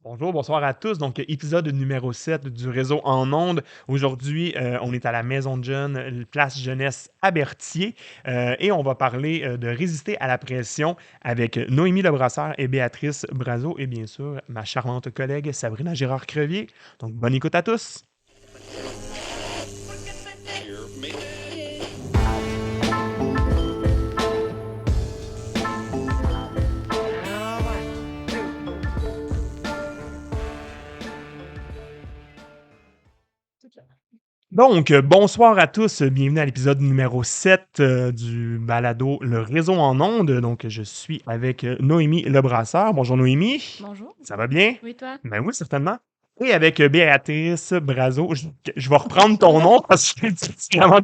Bonjour, bonsoir à tous. Donc, épisode numéro 7 du réseau en ondes. Aujourd'hui, on est à la Maison de Jeunes, place jeunesse à Berthier, et on va parler de résister à la pression avec Noémie Lebrasseur et Béatrice Brazo et bien sûr ma charmante collègue Sabrina Girard-Crevier. Donc, bonne écoute à tous. Donc, bonsoir à tous, bienvenue à l'épisode numéro 7 du balado Le réseau en ondes. Donc, je suis avec Noémie Lebrasseur. Bonjour Noémie, Bonjour. ça va bien? Oui, toi? Ben oui, certainement. Et avec Béatrice Brazo, je vais reprendre ton nom parce que c'est vraiment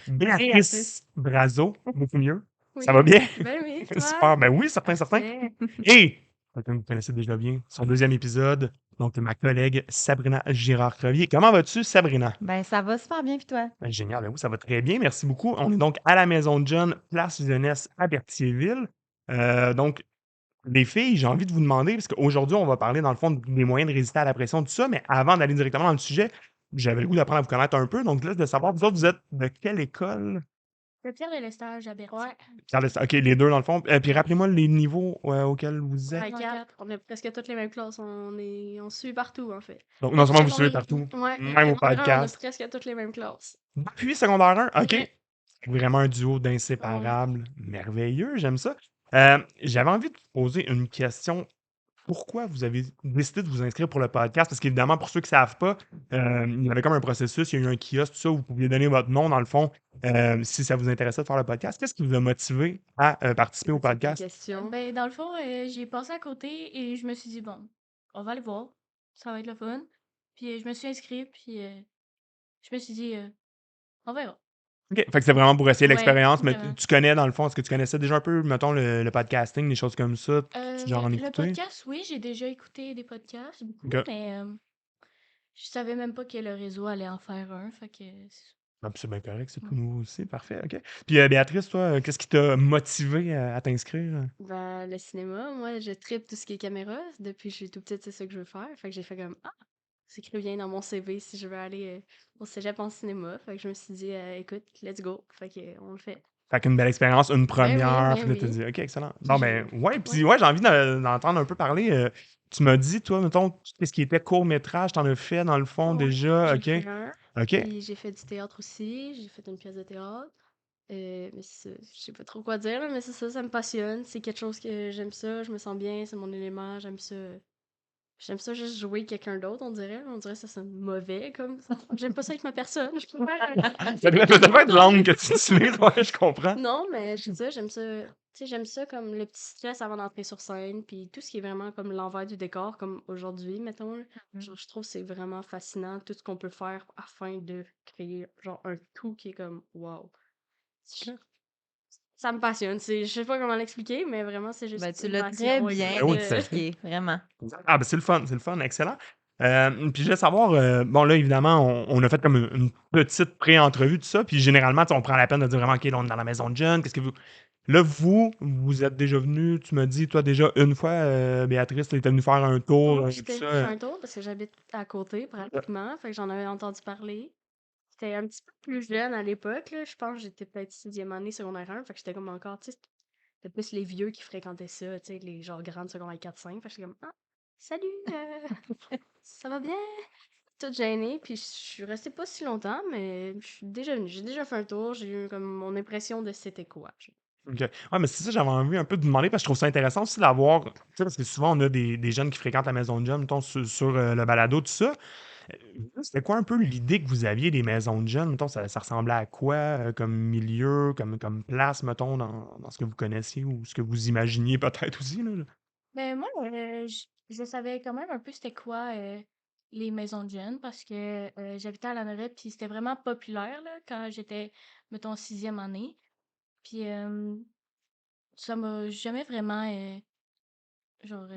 Béatrice Brazo, beaucoup mieux. Ça va Oui. bien? Ben oui, toi? Super, ben oui, certain, certain. Parfait. Et, comme vous connaissez déjà bien, son deuxième épisode, donc ma collègue Sabrina Girard-Crevier. Comment vas-tu, Sabrina? Ben, ça va super bien, puis toi? Ben, génial, ben oui, ça va très bien, merci beaucoup. On est donc à la Maison de John, place Jeunesse à Berthierville. Donc, les filles, j'ai envie de vous demander, parce qu'aujourd'hui, on va parler dans le fond des moyens de résister à la pression, tout ça, mais avant d'aller directement dans le sujet, j'avais le goût d'apprendre à vous connaître un peu. Donc là, de savoir, vous autres, vous êtes de quelle école? Le Pierre et le stage à Berthier. Ouais. OK, les deux dans le fond. Puis Ouais. rappelez-moi les niveaux auxquels vous êtes. Ouais, quatre. On a presque toutes les mêmes classes. On se suit partout, en fait. Donc, non seulement vous suivez Secondaire. partout, Ouais. même au Secondaire 1, on a podcast. presque toutes les mêmes classes. Depuis secondaire 1, OK. Ouais. Vraiment un duo Ouais. d'inséparables. Merveilleux, j'aime ça. J'avais envie de vous poser une question. Pourquoi vous avez décidé de vous inscrire pour le podcast? Parce qu'évidemment, pour ceux qui ne savent pas, il y avait comme un processus, il y a eu un kiosque, tout ça, où vous pouviez donner votre nom, dans le fond, si ça vous intéressait de faire le podcast. Qu'est-ce qui vous a motivé à participer au C'est une podcast? question. Ben, dans le fond, j'ai passé à côté et je me suis dit, bon, on va aller voir. Ça va être le fun. Puis je me suis inscrite, puis je me suis dit, on verra. OK. Fait que c'est vraiment pour essayer Ouais, l'expérience, mais vraiment. tu connais, dans le fond, est-ce que tu connaissais déjà un peu, mettons, le podcasting, des choses comme ça? Tu genre en Le écouter? podcast, oui, j'ai déjà écouté des podcasts, beaucoup, OK. mais je savais même pas que le réseau allait en faire un, fait que Ah, puis c'est bien correct, c'est tout ouais. nouveau aussi, parfait, OK. Puis, Béatrice, toi, qu'est-ce qui t'a motivé à t'inscrire? Ben, le cinéma, moi, je tripe tout ce qui est caméra. Depuis que je suis tout petite, c'est ça que je veux faire. Fait que j'ai fait comme, ah, c'est écrit bien dans mon CV si je veux aller au cégep en cinéma. Fait que je me suis dit, écoute, let's go. Fait que on le fait. Fait qu'une belle expérience, une première, Ben puis là, tu oui. dit: «OK, excellent». Puis Bon, ben, ouais, ouais. puis ouais, j'ai envie d'entendre un peu parler, tu m'as dit, toi, mettons, tout ce qui était court-métrage, tu en as fait, dans le fond, Ouais, déjà, j'ai OK. fait un. OK. Puis j'ai fait du théâtre aussi. J'ai fait une pièce de théâtre. Mais c'est ça, je sais pas trop quoi dire, là, mais c'est ça me passionne. C'est quelque chose que j'aime ça, je me sens bien, c'est mon élément, j'aime ça. J'aime ça juste jouer quelqu'un d'autre, on dirait. On dirait que ça sonne mauvais, comme ça. J'aime pas ça être ma personne. Je préfère Ça doit être d'autres. l'angle que tu utilises, ouais, je comprends. Non, mais je sais ça, j'aime ça. Tu sais, j'aime ça comme le petit stress avant d'entrer sur scène, puis tout ce qui est vraiment comme l'envers du décor, comme aujourd'hui, mettons. Là. Je trouve que c'est vraiment fascinant, tout ce qu'on peut faire afin de créer genre un tout qui est comme wow. OK. Ça me passionne. Je sais pas comment l'expliquer, mais vraiment, c'est juste Ben, tu une l'as très passion. bien Ben oui, Écoute, tout à fait. expliqué, vraiment. Ah, ben, c'est le fun, excellent. Puis je voulais savoir, bon, là, évidemment, on a fait comme une petite pré-entrevue, tout ça, puis généralement, tu sais, on prend la peine de dire vraiment: «OK, là, on est dans la maison de jeunes, qu'est-ce que vous». Là, vous êtes déjà venus, tu m'as dit, toi, déjà une fois, Béatrice, tu étais venue faire un tour, ouais, tout j'étais ça, venu faire un tour parce que j'habite à côté, pratiquement. Fait que j'en avais entendu parler. J'étais un petit peu plus jeune à l'époque, là. Je pense que j'étais peut-être sixième année, secondaire 1. Fait que j'étais comme encore, tu sais, c'était plus les vieux qui fréquentaient ça, tu sais, les genre grandes secondaire 4-5. Fait que j'étais comme, ah, salut, ça va bien? Toute gênée, puis je suis restée pas si longtemps, mais je suis déjà venue. J'ai déjà fait un tour, j'ai eu comme mon impression de c'était quoi. OK. Ouais, mais c'est ça, j'avais envie un peu de vous demander parce que je trouve ça intéressant aussi d'avoir, tu sais, parce que souvent on a des jeunes qui fréquentent la maison de jeunes, mettons, sur, le balado, tout ça. Vous, c'était quoi un peu l'idée que vous aviez des maisons de jeunes? Mettons, ça ressemblait à quoi, comme milieu, comme place, mettons, dans ce que vous connaissiez ou ce que vous imaginiez peut-être aussi, là? Ben moi, je savais quand même un peu c'était quoi les maisons de jeunes parce que j'habitais à la Norette puis c'était vraiment populaire là, quand j'étais, mettons, en sixième année. Puis ça m'a jamais vraiment genre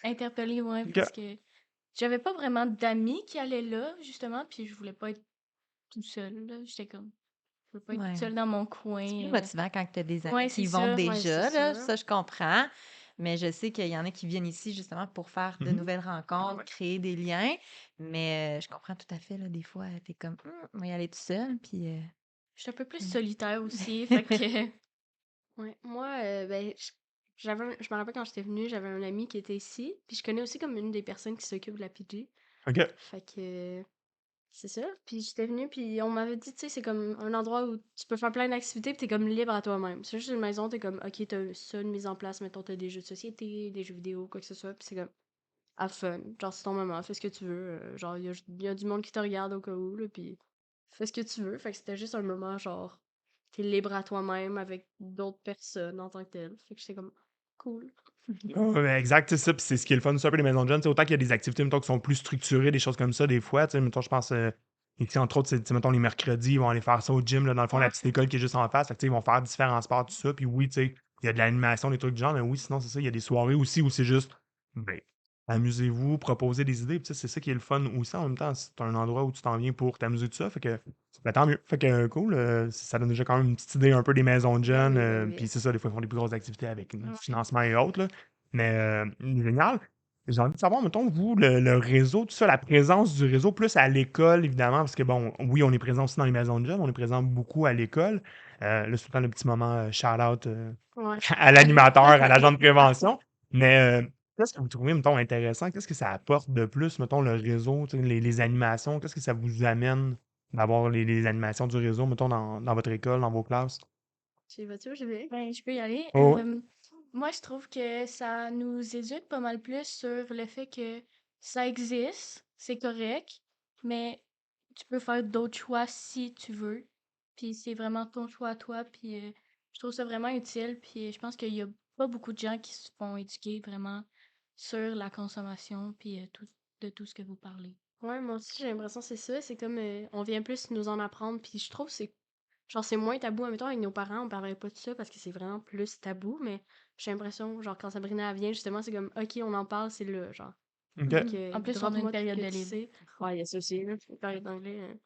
interpellée, ouais, OK. parce que j'avais pas vraiment d'amis qui allaient là, justement, puis je voulais pas être toute seule, là. J'étais comme, je veux pas être toute Ouais. seule dans mon coin. C'est plus motivant quand tu as des amis Ouais, qui c'est y vont ça, ouais, c'est déjà, là, ça. ça, je comprends. mais je sais qu'il y en a qui viennent ici justement pour faire de Mhm. nouvelles rencontres, créer des liens. Mais je comprends tout à fait, là, des fois, t'es comme, on va y aller tout seul, puis... Je suis un peu plus Mm. solitaire aussi, fait que ouais. Moi, ben, je me rappelle quand j'étais venue, j'avais un ami qui était ici, puis je connais aussi comme une des personnes qui s'occupe de la PG. OK. Fait que c'est ça. Puis j'étais venue, puis on m'avait dit, tu sais, c'est comme un endroit où tu peux faire plein d'activités, puis t'es comme libre à toi-même. C'est juste une maison, t'es comme, ok, t'as ça, une mise en place, mettons, t'as des jeux de société, des jeux vidéo, quoi que ce soit, puis c'est comme, have fun. Genre, c'est ton moment, fais ce que tu veux. Genre, il y a du monde qui te regarde au cas où, là, puis fais ce que tu veux. Fait que c'était juste un moment, genre, t'es libre à toi-même avec d'autres personnes en tant que tel. Fait que j'étais comme, cool. Ouais, exact, c'est ça. Puis c'est ce qui est le fun, c'est un peu les maisons de jeunes. Tu sais, autant qu'il y a des activités, mettons, qui sont plus structurées, des choses comme ça, des fois. Tu sais, mettons, je pense, ici, entre autres, c'est, tu sais, mettons, les mercredis, ils vont aller faire ça au gym, là, dans le fond, la Ouais. petite école qui est juste en face. Fait que, tu sais, ils vont faire différents sports, tout ça. Puis oui, tu sais, il y a de l'animation, des trucs du genre, mais oui, sinon, c'est ça. Il y a des soirées aussi où c'est juste, ben, amusez-vous, proposez des idées. Puis, tu sais, c'est ça qui est le fun aussi. En même temps, c'est un endroit où tu t'en viens pour t'amuser de ça. Fait que, ben, tant mieux. Fait que, cool. Ça donne déjà quand même une petite idée un peu des maisons de Ben jeunes. oui, ben Puis oui. c'est ça, des fois, ils font des plus grosses activités avec Ouais. financement et autres, là. Mais génial. J'ai envie de savoir, mettons, vous, le réseau, tout ça, la présence du réseau, plus à l'école, évidemment, parce que, bon, oui, on est présent aussi dans les maisons de jeunes, on est présent beaucoup à l'école. Là, c'est tout le temps le petit moment shout-out Ouais. à l'animateur, à l'agent de prévention. Mais qu'est-ce que vous trouvez, mettons, intéressant? Qu'est-ce que ça apporte de plus, mettons, le réseau, tu sais, les animations? Qu'est-ce que ça vous amène d'avoir les animations du réseau, mettons, dans votre école, dans vos classes? Tu vas-tu, je vais? Ben, je peux y aller. Oh, ouais. Moi, je trouve que ça nous éduque pas mal plus sur le fait que ça existe, c'est correct, mais tu peux faire d'autres choix si tu veux. Puis c'est vraiment ton choix à toi. Puis je trouve ça vraiment utile. Puis je pense qu'il y a pas beaucoup de gens qui se font éduquer vraiment sur la consommation puis de tout ce que vous parlez. Ouais, moi aussi, j'ai l'impression que c'est ça. C'est comme on vient plus nous en apprendre. Puis je trouve que c'est genre, c'est moins tabou. Admettons, avec nos parents, on parlerait pas de ça parce que c'est vraiment plus tabou, mais j'ai l'impression, genre, quand Sabrina elle vient, justement, c'est comme, OK, on en parle, c'est là, genre. Fait OK. que, En plus, on a une drop-moi tout ce période que de tu libre. sais. Ouais, il y a ça aussi, là. Une période d'anglais.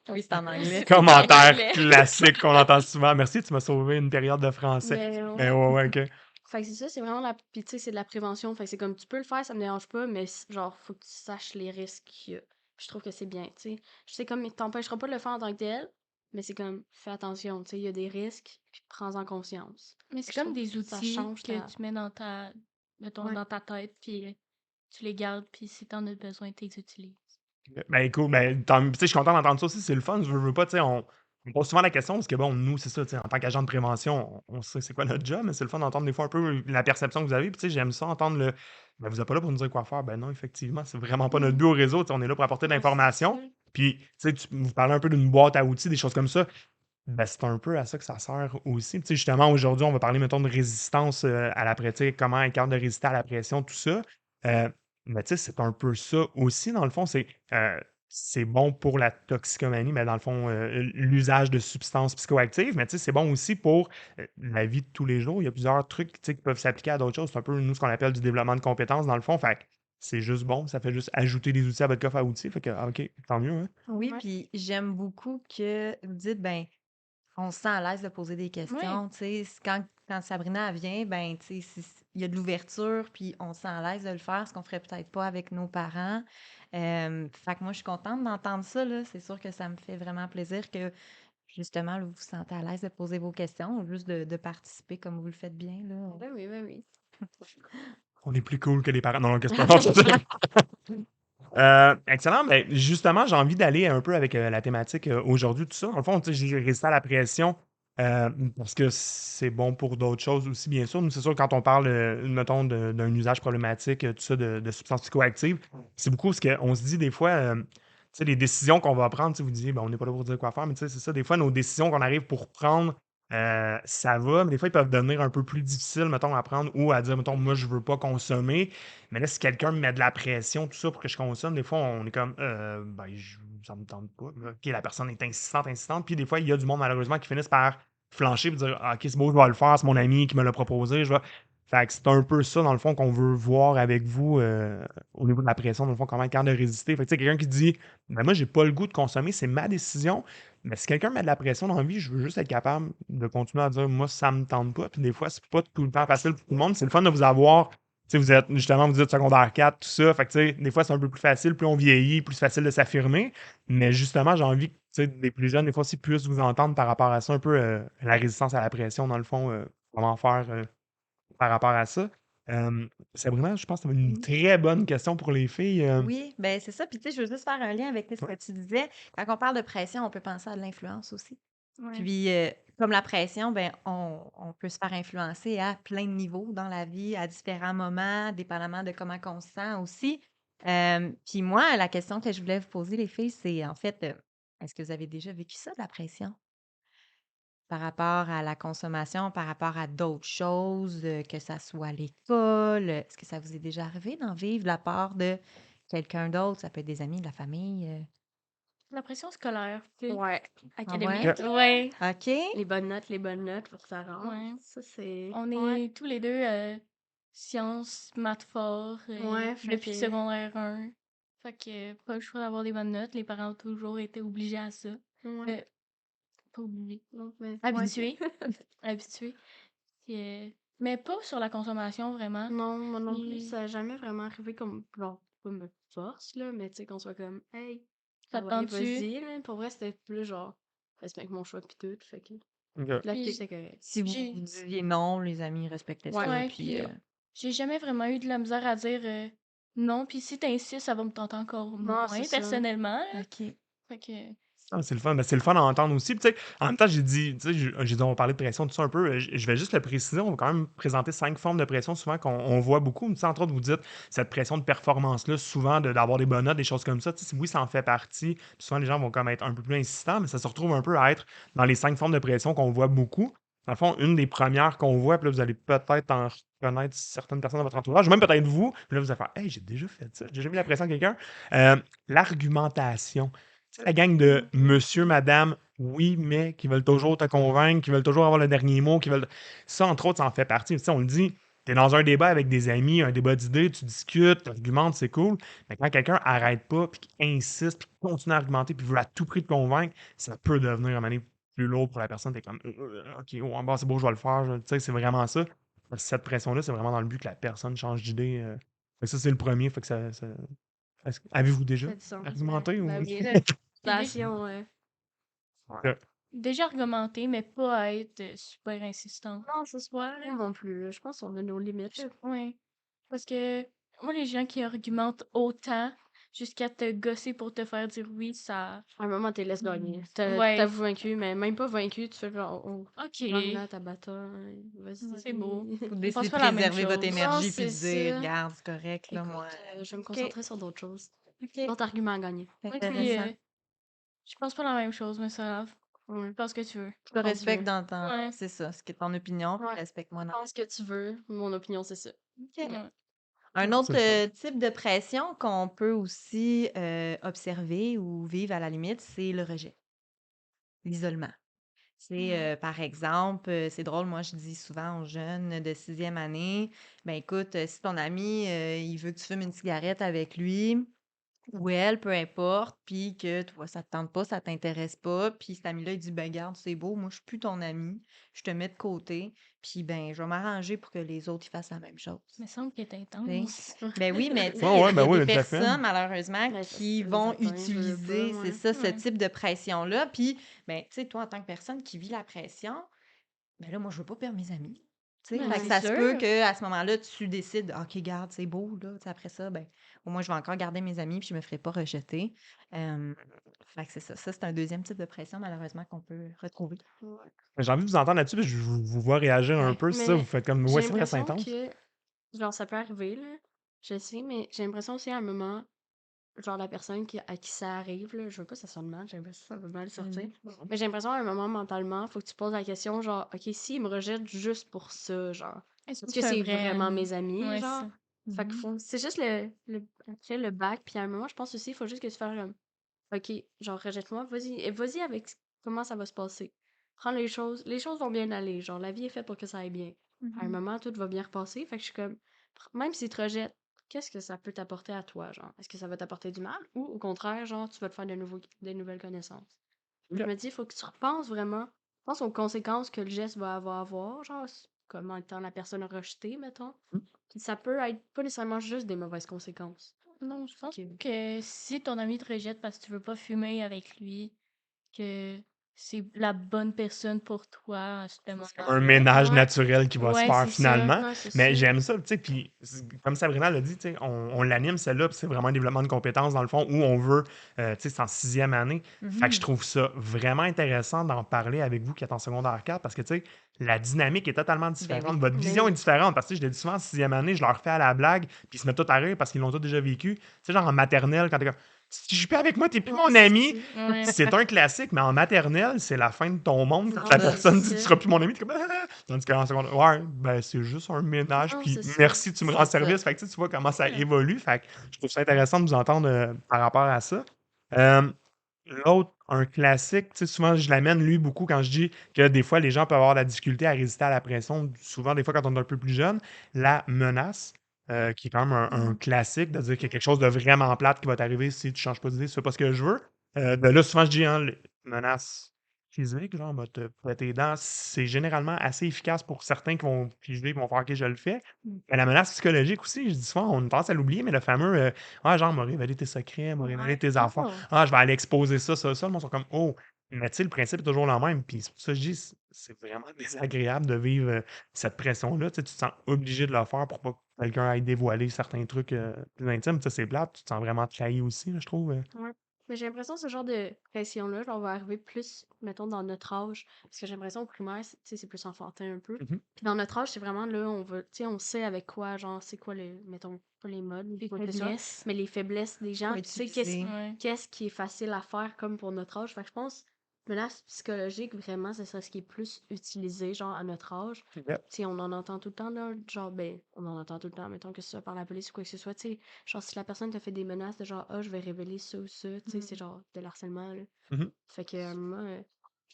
Oui, c'est en anglais. C'est tout en Commentaire anglais. classique qu'on entend souvent. Merci, tu m'as sauvé une période de français. Mais Mais ouais. ouais, ouais, OK. Fait que c'est ça, c'est vraiment la. Puis tu sais, c'est de la prévention. Fait que c'est comme, tu peux le faire, ça me dérange pas, mais genre, faut que tu saches les risques qu'il y a. Puis je trouve que c'est bien, tu sais. Je sais comme, il t'empêchera pas de le faire en tant que tel, mais c'est comme, fais attention, tu sais, il y a des risques, puis prends-en conscience. Mais Fait c'est que je comme trouve que des ça outils change que ta. tu mets mettons, Ouais. dans ta tête, puis tu les gardes, puis si t'en as besoin, tu les utilises. Ben, cool. Ben, tu sais, je suis content d'entendre ça aussi. C'est le fun. Je veux pas, tu sais, on pose souvent la question parce que, bon, nous, c'est ça, tu sais, en tant qu'agent de prévention, on sait c'est quoi notre job, mais c'est le fun d'entendre des fois un peu la perception que vous avez. Puis, tu sais, j'aime ça entendre ben, vous êtes pas là pour nous dire quoi faire. Ben non, effectivement, c'est vraiment pas notre but au réseau. Tu sais, on est là pour apporter de Ouais, c'est ça. l'information. Puis, tu sais, vous parlez un peu d'une boîte à outils, des choses comme ça. Ben, c'est un peu à ça que ça sert aussi. Tu sais, justement, aujourd'hui, on va parler, mettons, de résistance à la pratique, comment être capable de résister à la pression, tout ça. Euh, mais tu sais, c'est un peu ça aussi, dans le fond. C'est bon pour la toxicomanie, mais dans le fond, l'usage de substances psychoactives. Mais tu sais, c'est bon aussi pour la vie de tous les jours. Il y a plusieurs trucs, tu sais, qui peuvent s'appliquer à d'autres choses. C'est un peu, nous, ce qu'on appelle du développement de compétences, dans le fond. Fait que c'est juste bon. Ça fait juste ajouter des outils à votre coffre à outils. Fait que, ah, OK, tant mieux, hein? Oui, Ouais. puis j'aime beaucoup que vous dites, ben, on se sent à l'aise de poser des Oui. questions. Tu sais, quand Sabrina elle vient, ben, tu sais, il y a de l'ouverture, puis on se sent à l'aise de le faire, ce qu'on ferait peut-être pas avec nos parents. Fait que moi, je suis contente d'entendre ça, là. C'est sûr que ça me fait vraiment plaisir que, justement, là, vous vous sentez à l'aise de poser vos questions, ou juste de participer comme vous le faites bien, là. Ben oui, ben oui. On est plus cool que les parents. Non, non, qu'est-ce que c'est pas? Excellent. Ben, justement, j'ai envie d'aller un peu avec la thématique aujourd'hui, tout ça. Dans le fond, tu sais, j'ai résisté à la pression parce que c'est bon pour d'autres choses aussi, bien sûr. Nous, c'est sûr, quand on parle, mettons, d'un usage problématique, tout ça, de substances psychoactives, c'est beaucoup ce qu'on se dit des fois, tu sais, les décisions qu'on va prendre, tu sais, vous disiez, ben, on n'est pas là pour dire quoi faire, mais tu sais, c'est ça, des fois, nos décisions qu'on arrive pour prendre, ça va, mais des fois, ils peuvent devenir un peu plus difficiles, mettons, à prendre ou à dire, mettons, moi, je veux pas consommer. Mais là, si quelqu'un me met de la pression, tout ça, pour que je consomme, des fois, on est comme, ben, ça me tente pas. OK, la personne est insistante, insistante. Puis des fois, il y a du monde, malheureusement, qui finissent par flancher et dire, ah, OK, c'est beau, je vais le faire, c'est mon ami qui me l'a proposé. Fait que c'est un peu ça, dans le fond, qu'on veut voir avec vous au niveau de la pression, dans le fond, comment être capable de résister. Fait que, tu sais, quelqu'un qui dit, ben moi, j'ai pas le goût de consommer, c'est ma décision. Mais si quelqu'un met de la pression dans la vie, je veux juste être capable de continuer à dire, moi, ça me tente pas. Puis des fois, c'est pas tout le temps facile pour tout le monde. C'est le fun de vous avoir. Tu sais, vous êtes, justement, vous êtes secondaire 4 tout ça. Fait que, tu sais, des fois, c'est un peu plus facile. Plus on vieillit, plus c'est facile de s'affirmer. Mais justement, j'ai envie que, tu sais, les plus jeunes, des fois aussi, puissent vous entendre par rapport à ça, un peu la résistance à la pression, dans le fond, comment faire par rapport à ça. Sabrina, je pense que tu une Oui. très bonne question pour les filles. Oui, ben c'est ça. Puis tu sais, je veux juste faire un lien avec ce Ouais. que tu disais. Quand on parle de pression, on peut penser à de l'influence aussi. Ouais. Puis, comme la pression, ben, on peut se faire influencer à plein de niveaux dans la vie, à différents moments, dépendamment de comment on se sent aussi. Puis moi, la question que je voulais vous poser, les filles, c'est en fait, est-ce que vous avez déjà vécu ça, de la pression? Par rapport à la consommation, par rapport à d'autres choses, que ça soit à l'école, est-ce que ça vous est déjà arrivé d'en vivre de la part de quelqu'un d'autre? Ça peut être des amis, de la famille, La pression scolaire, tu sais, Ah Ouais. ouais? académique, là. Ouais. OK. Les bonnes notes pour que ça rentre. Ouais. Ça, c'est. On Ouais. est tous les deux sciences, maths fort Ouais, fait depuis que. secondaire 1. Fait que pas le choix d'avoir des bonnes notes. Les parents ont toujours été obligés à ça. Ouais. Pas obligés. Non, mais. Ouais. Habitués. Habitués. Puis, mais pas sur la consommation, vraiment. Non, moi non plus, Mais ça n'a jamais vraiment arrivé comme. Genre, pas me force, là, mais tu sais, qu'on soit comme, hey, ça te ouais, tente-tu? vas-y, là. Pour vrai, c'était plus genre, respecte mon choix, pis tout. Fait que. OK. Là, Puis, c'était correct. Si vous j'ai disiez non, les amis respectaient Ouais. ça, ouais, puis puis j'ai jamais vraiment eu de la misère à dire non. Puis si t'insistes, ça va me tenter encore Non, c'est moins, ça. personnellement. OK. Fait que, Ah, c'est le fun. Ben, c'est le fun à entendre aussi. Puis, tu sais, en même temps, j'ai dit, tu sais, j'ai dit, on va parler de pression, tout ça un peu. Je vais juste le préciser. On va quand même présenter 5 formes de pression, souvent qu'on voit beaucoup. Tu sais, entre autres, vous dites cette pression de performance-là, souvent d'avoir des bonnes notes, des choses comme ça. Tu sais, oui, ça en fait partie. Puis souvent, les gens vont comme être un peu plus insistants, mais ça se retrouve un peu à être dans les 5 formes de pression qu'on voit beaucoup. Dans le fond, une des premières qu'on voit, puis là, vous allez peut-être en reconnaître certaines personnes dans votre entourage, ou même peut-être vous. Puis là, vous allez faire, hey, j'ai déjà fait ça, j'ai déjà mis la pression à quelqu'un. L'argumentation. Tu sais, la gang de monsieur, madame, oui, mais qui veulent toujours te convaincre, qui veulent toujours avoir le dernier mot, qui veulent. Ça, entre autres, ça en fait partie. Tu sais, on le dit, tu es dans un débat avec des amis, un débat d'idées, tu discutes, tu argumentes, c'est cool. Mais quand quelqu'un arrête pas, puis qu'il insiste, puis qu'il continue à argumenter, puis veut à tout prix te convaincre, ça peut devenir un moment donné plus lourd pour la personne. Tu es comme, OK, ouais, bon, c'est beau, je vais le faire. Tu sais, c'est vraiment ça. Cette pression-là, c'est vraiment dans le but que la personne change d'idée. Fait que ça, c'est le premier. Fait que avez-vous déjà Ça a du sens. argumenté ou. Ben oui, J'ai station, ouais. Ouais. déjà argumenté, mais pas à être super insistante. Non, ce soir, non plus. Là. Je pense qu'on a nos limites. Là. Ouais. Parce que moi, les gens qui argumentent autant jusqu'à te gosser pour te faire dire oui, ça. À un moment, t'es laisse gagner. Ouais. T'avoues vaincu, mais même pas vaincu, tu fais genre, oh, Ok. gagne-la ta bataille. Vas-y. C'est beau. Vous On décidez pense de pas la même préserver votre chose. énergie Non, puis de c'est dire, ça. regarde, c'est correct, là, Écoute, moi. je vais me OK. concentrer sur d'autres choses. OK. D'autres arguments à gagner. C'est Ouais, puis intéressant. je pense pas la même chose, mais ça grave. Ouais. Pense que tu veux. Je te Quand tu respecte veux. dans ton. Ouais. C'est ça, ce qui est ton opinion, puis Ouais. respecte-moi dans. Pense que tu veux. Mon opinion, c'est ça. OK. Ouais. Un Ouais, autre c'est le fun. type de pression qu'on peut aussi observer ou vivre à la limite, c'est le rejet, l'isolement. C'est, par exemple, c'est drôle, moi je dis souvent aux jeunes de 6e année, ben écoute, si ton ami, il veut que tu fumes une cigarette avec lui ou elle, peu importe, puis que toi, ça te tente pas, ça t'intéresse pas, puis cet ami-là, il dit: «Ben garde, c'est beau, moi je suis plus ton ami, je te mets de côté, puis ben je vais m'arranger pour que les autres, ils fassent la même chose». Il me semble qu'il est Tu sais? intense. Ben oui, mais tu sais, Ouais, ouais, il y ben a des oui, tout à fait. personnes malheureusement Ben, qui c'est vont certain, je veux pas, utiliser, c'est ouais. ça, ce Ouais. type de pression-là. Puis, ben, tu sais, toi, en tant que personne qui vit la pression, ben là, moi, je veux pas perdre mes amis. Tu sais, Ben, fait que c'est ça se peut sûr. qu'à ce moment-là, tu décides, OK, garde, c'est beau, là. Tu sais, après ça, ben, au moins, je vais encore garder mes amis, puis je me ferai pas rejeter. Fait que c'est ça. Ça, c'est un deuxième type de pression, malheureusement, qu'on peut retrouver. Ouais. J'ai envie de vous entendre là-dessus, parce que je vous vois réagir un Ouais. peu. C'est ça, vous Mais faites comme, j'ai ouais, c'est vrai, c'est l'impression intense. que, genre, ça peut arriver, là. Je sais, mais j'ai l'impression aussi à un moment, genre, la personne à qui ça arrive, là, je veux pas que ça sonne mal, j'ai l'impression que ça va mal sortir. Vas-y. Mais j'ai l'impression à un moment, mentalement, faut que tu poses la question, genre, OK, s'ils me rejettent juste pour ça, genre, Est-ce est-ce que que c'est un c'est vrai vraiment ami? mes amis, Ouais, c'est genre? ça. Fait que faut, c'est juste après le bac, puis à un moment, je pense aussi, il faut juste que tu fasses comme, OK, genre, rejette-moi, vas-y, et vas-y avec comment ça va se passer. Prends les choses vont bien aller, genre, la vie est faite pour que ça aille bien. À un Mhm. moment, tout va bien repasser. Fait que je suis comme, même s'ils te rejettent, qu'est-ce que ça peut t'apporter à toi, genre? Est-ce que ça va t'apporter du mal ou au contraire, genre, tu vas te faire des nouvelles connaissances? Je OK. me dis, il faut que tu repenses vraiment. Pense aux conséquences que le geste avoir, genre, comme étant la personne rejetée, mettons. Mmh. Puis ça peut être pas nécessairement juste des mauvaises conséquences. Non, je pense Ok. que si ton ami te rejette parce que tu veux pas fumer avec lui, que c'est la bonne personne pour toi à ce C'est comme un moment-là. ménage Ouais, naturel qui va se Ouais, faire c'est ça. finalement. ouais, c'est Mais ça. j'aime ça, tu sais, puis comme Sabrina l'a dit, tu sais, on l'anime celle-là, puis c'est vraiment un développement de compétences dans le fond où on veut, tu sais, c'est en 6e année. Fait que je Mhm. trouve ça vraiment intéressant d'en parler avec vous qui êtes en secondaire 4 parce que, tu sais, la dynamique est totalement Ben différente. oui. Votre Ben vision est oui. différente parce que tu sais, je l'ai dit souvent en 6e année, je leur fais à la blague, puis ils se mettent tout à rire parce qu'ils l'ont tous déjà vécu. Tu sais, genre en maternelle, quand t'es comme, si tu joues plus avec moi, t'es plus Ouais, mon c'est ami. ça. Ouais. C'est un classique, mais en maternelle, c'est la fin de ton monde quand Non, la Ça. c'est personne dit tu ça. seras plus mon ami, t'es comme ah! Tandis qu'en secondaire, ouais, ben c'est juste un ménage, Non, puis c'est ça. merci, tu me rends C'est ça. service. Fait que tu sais, tu vois comment ça Ouais. évolue. Fait que je trouve ça intéressant de vous entendre par rapport à ça. Euh, L'autre, un classique, tu sais, souvent je l'amène lui beaucoup quand je dis que des fois les gens peuvent avoir de la difficulté à résister à la pression, souvent des fois quand on est un peu plus jeune, la menace, qui est quand même un Mhm. classique, de dire qu'il y a quelque chose de vraiment plate qui va t'arriver si tu changes pas d'idée, c'est pas ce que je veux. Ben là, souvent je dis, hein, menace physique, genre, va te fouetter les dents, c'est généralement assez efficace pour certains qui vont piger, qui vont faire, ok, je le fais. Mais la menace psychologique aussi, je dis souvent, on a tendance à l'oublier, mais le fameux, genre, m'a révélé tes secrets, m'a révélé Ouais. tes affaires. Oh. Ah, je vais aller exposer ça, ça, ça. Le monde sont comme, oh, mais tu sais, le principe est toujours le même. Puis c'est pour ça que je dis, c'est vraiment désagréable de vivre cette pression-là. Tu sais, tu te sens obligé de le faire pour pas que quelqu'un aille dévoiler certains trucs plus intimes. Ça, c'est plate. Tu te sens vraiment trahi aussi, là, je trouve. Ouais. Mais j'ai l'impression que ce genre de pression-là, genre, va arriver plus, mettons, dans notre âge. Parce que j'ai l'impression au primaire, tu sais, c'est plus enfantin un peu. Mhm. Puis dans notre âge, c'est vraiment là, on veut, tu sais, on sait avec quoi, genre, c'est quoi les, mettons, pas les modes, Les quoi que ce soit, faiblesses. mais les faiblesses des Pour gens. Puis tu sais, utiliser. Ouais. qu'est-ce qui est facile à faire comme pour notre âge. Fait que je pense, menace psychologique, vraiment, c'est ça ce qui est plus utilisé, genre, à notre âge. Yep. Tu sais, on en entend tout le temps, là, genre, ben, on en entend tout le temps, mettons que ce soit par la police ou quoi que ce soit, tu sais, genre, si la personne te fait des menaces de genre, ah, je vais révéler ça ou ça, tu sais, c'est Mhm. genre de l'harcèlement, là. Mhm. Fait que, moi, je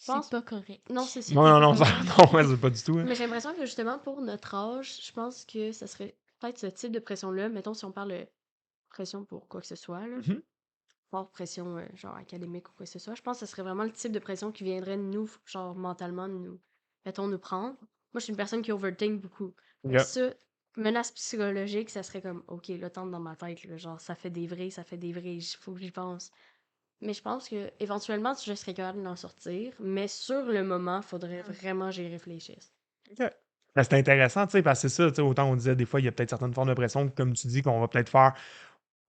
C'est pense, pas correct. non, c'est ça. Non, non, non, ça, Ouais. non, ouais, c'est pas du tout. Hein. Mais j'ai l'impression que justement, pour notre âge, je pense que ça serait peut-être ce type de pression-là, mettons, si on parle de pression pour quoi que ce soit, là, Mhm. pas pression, genre académique ou quoi que ce soit, je pense que ce serait vraiment le type de pression qui viendrait de nous, genre mentalement, de nous, mettons, nous prendre. Moi, je suis une personne qui overthink beaucoup. Fait que Yep. ça, menace psychologique, ça serait comme, OK, là, tente dans ma tête, là, genre, ça fait des vrais, il faut que j'y pense. Mais je pense que éventuellement, je serais capable d'en sortir, mais sur le moment, faudrait vraiment que j'y réfléchisse. OK. Ben, c'est intéressant, tu sais, parce que c'est ça, tu sais, autant on disait des fois, il y a peut-être certaines formes de pression, comme tu dis, qu'on va peut-être faire.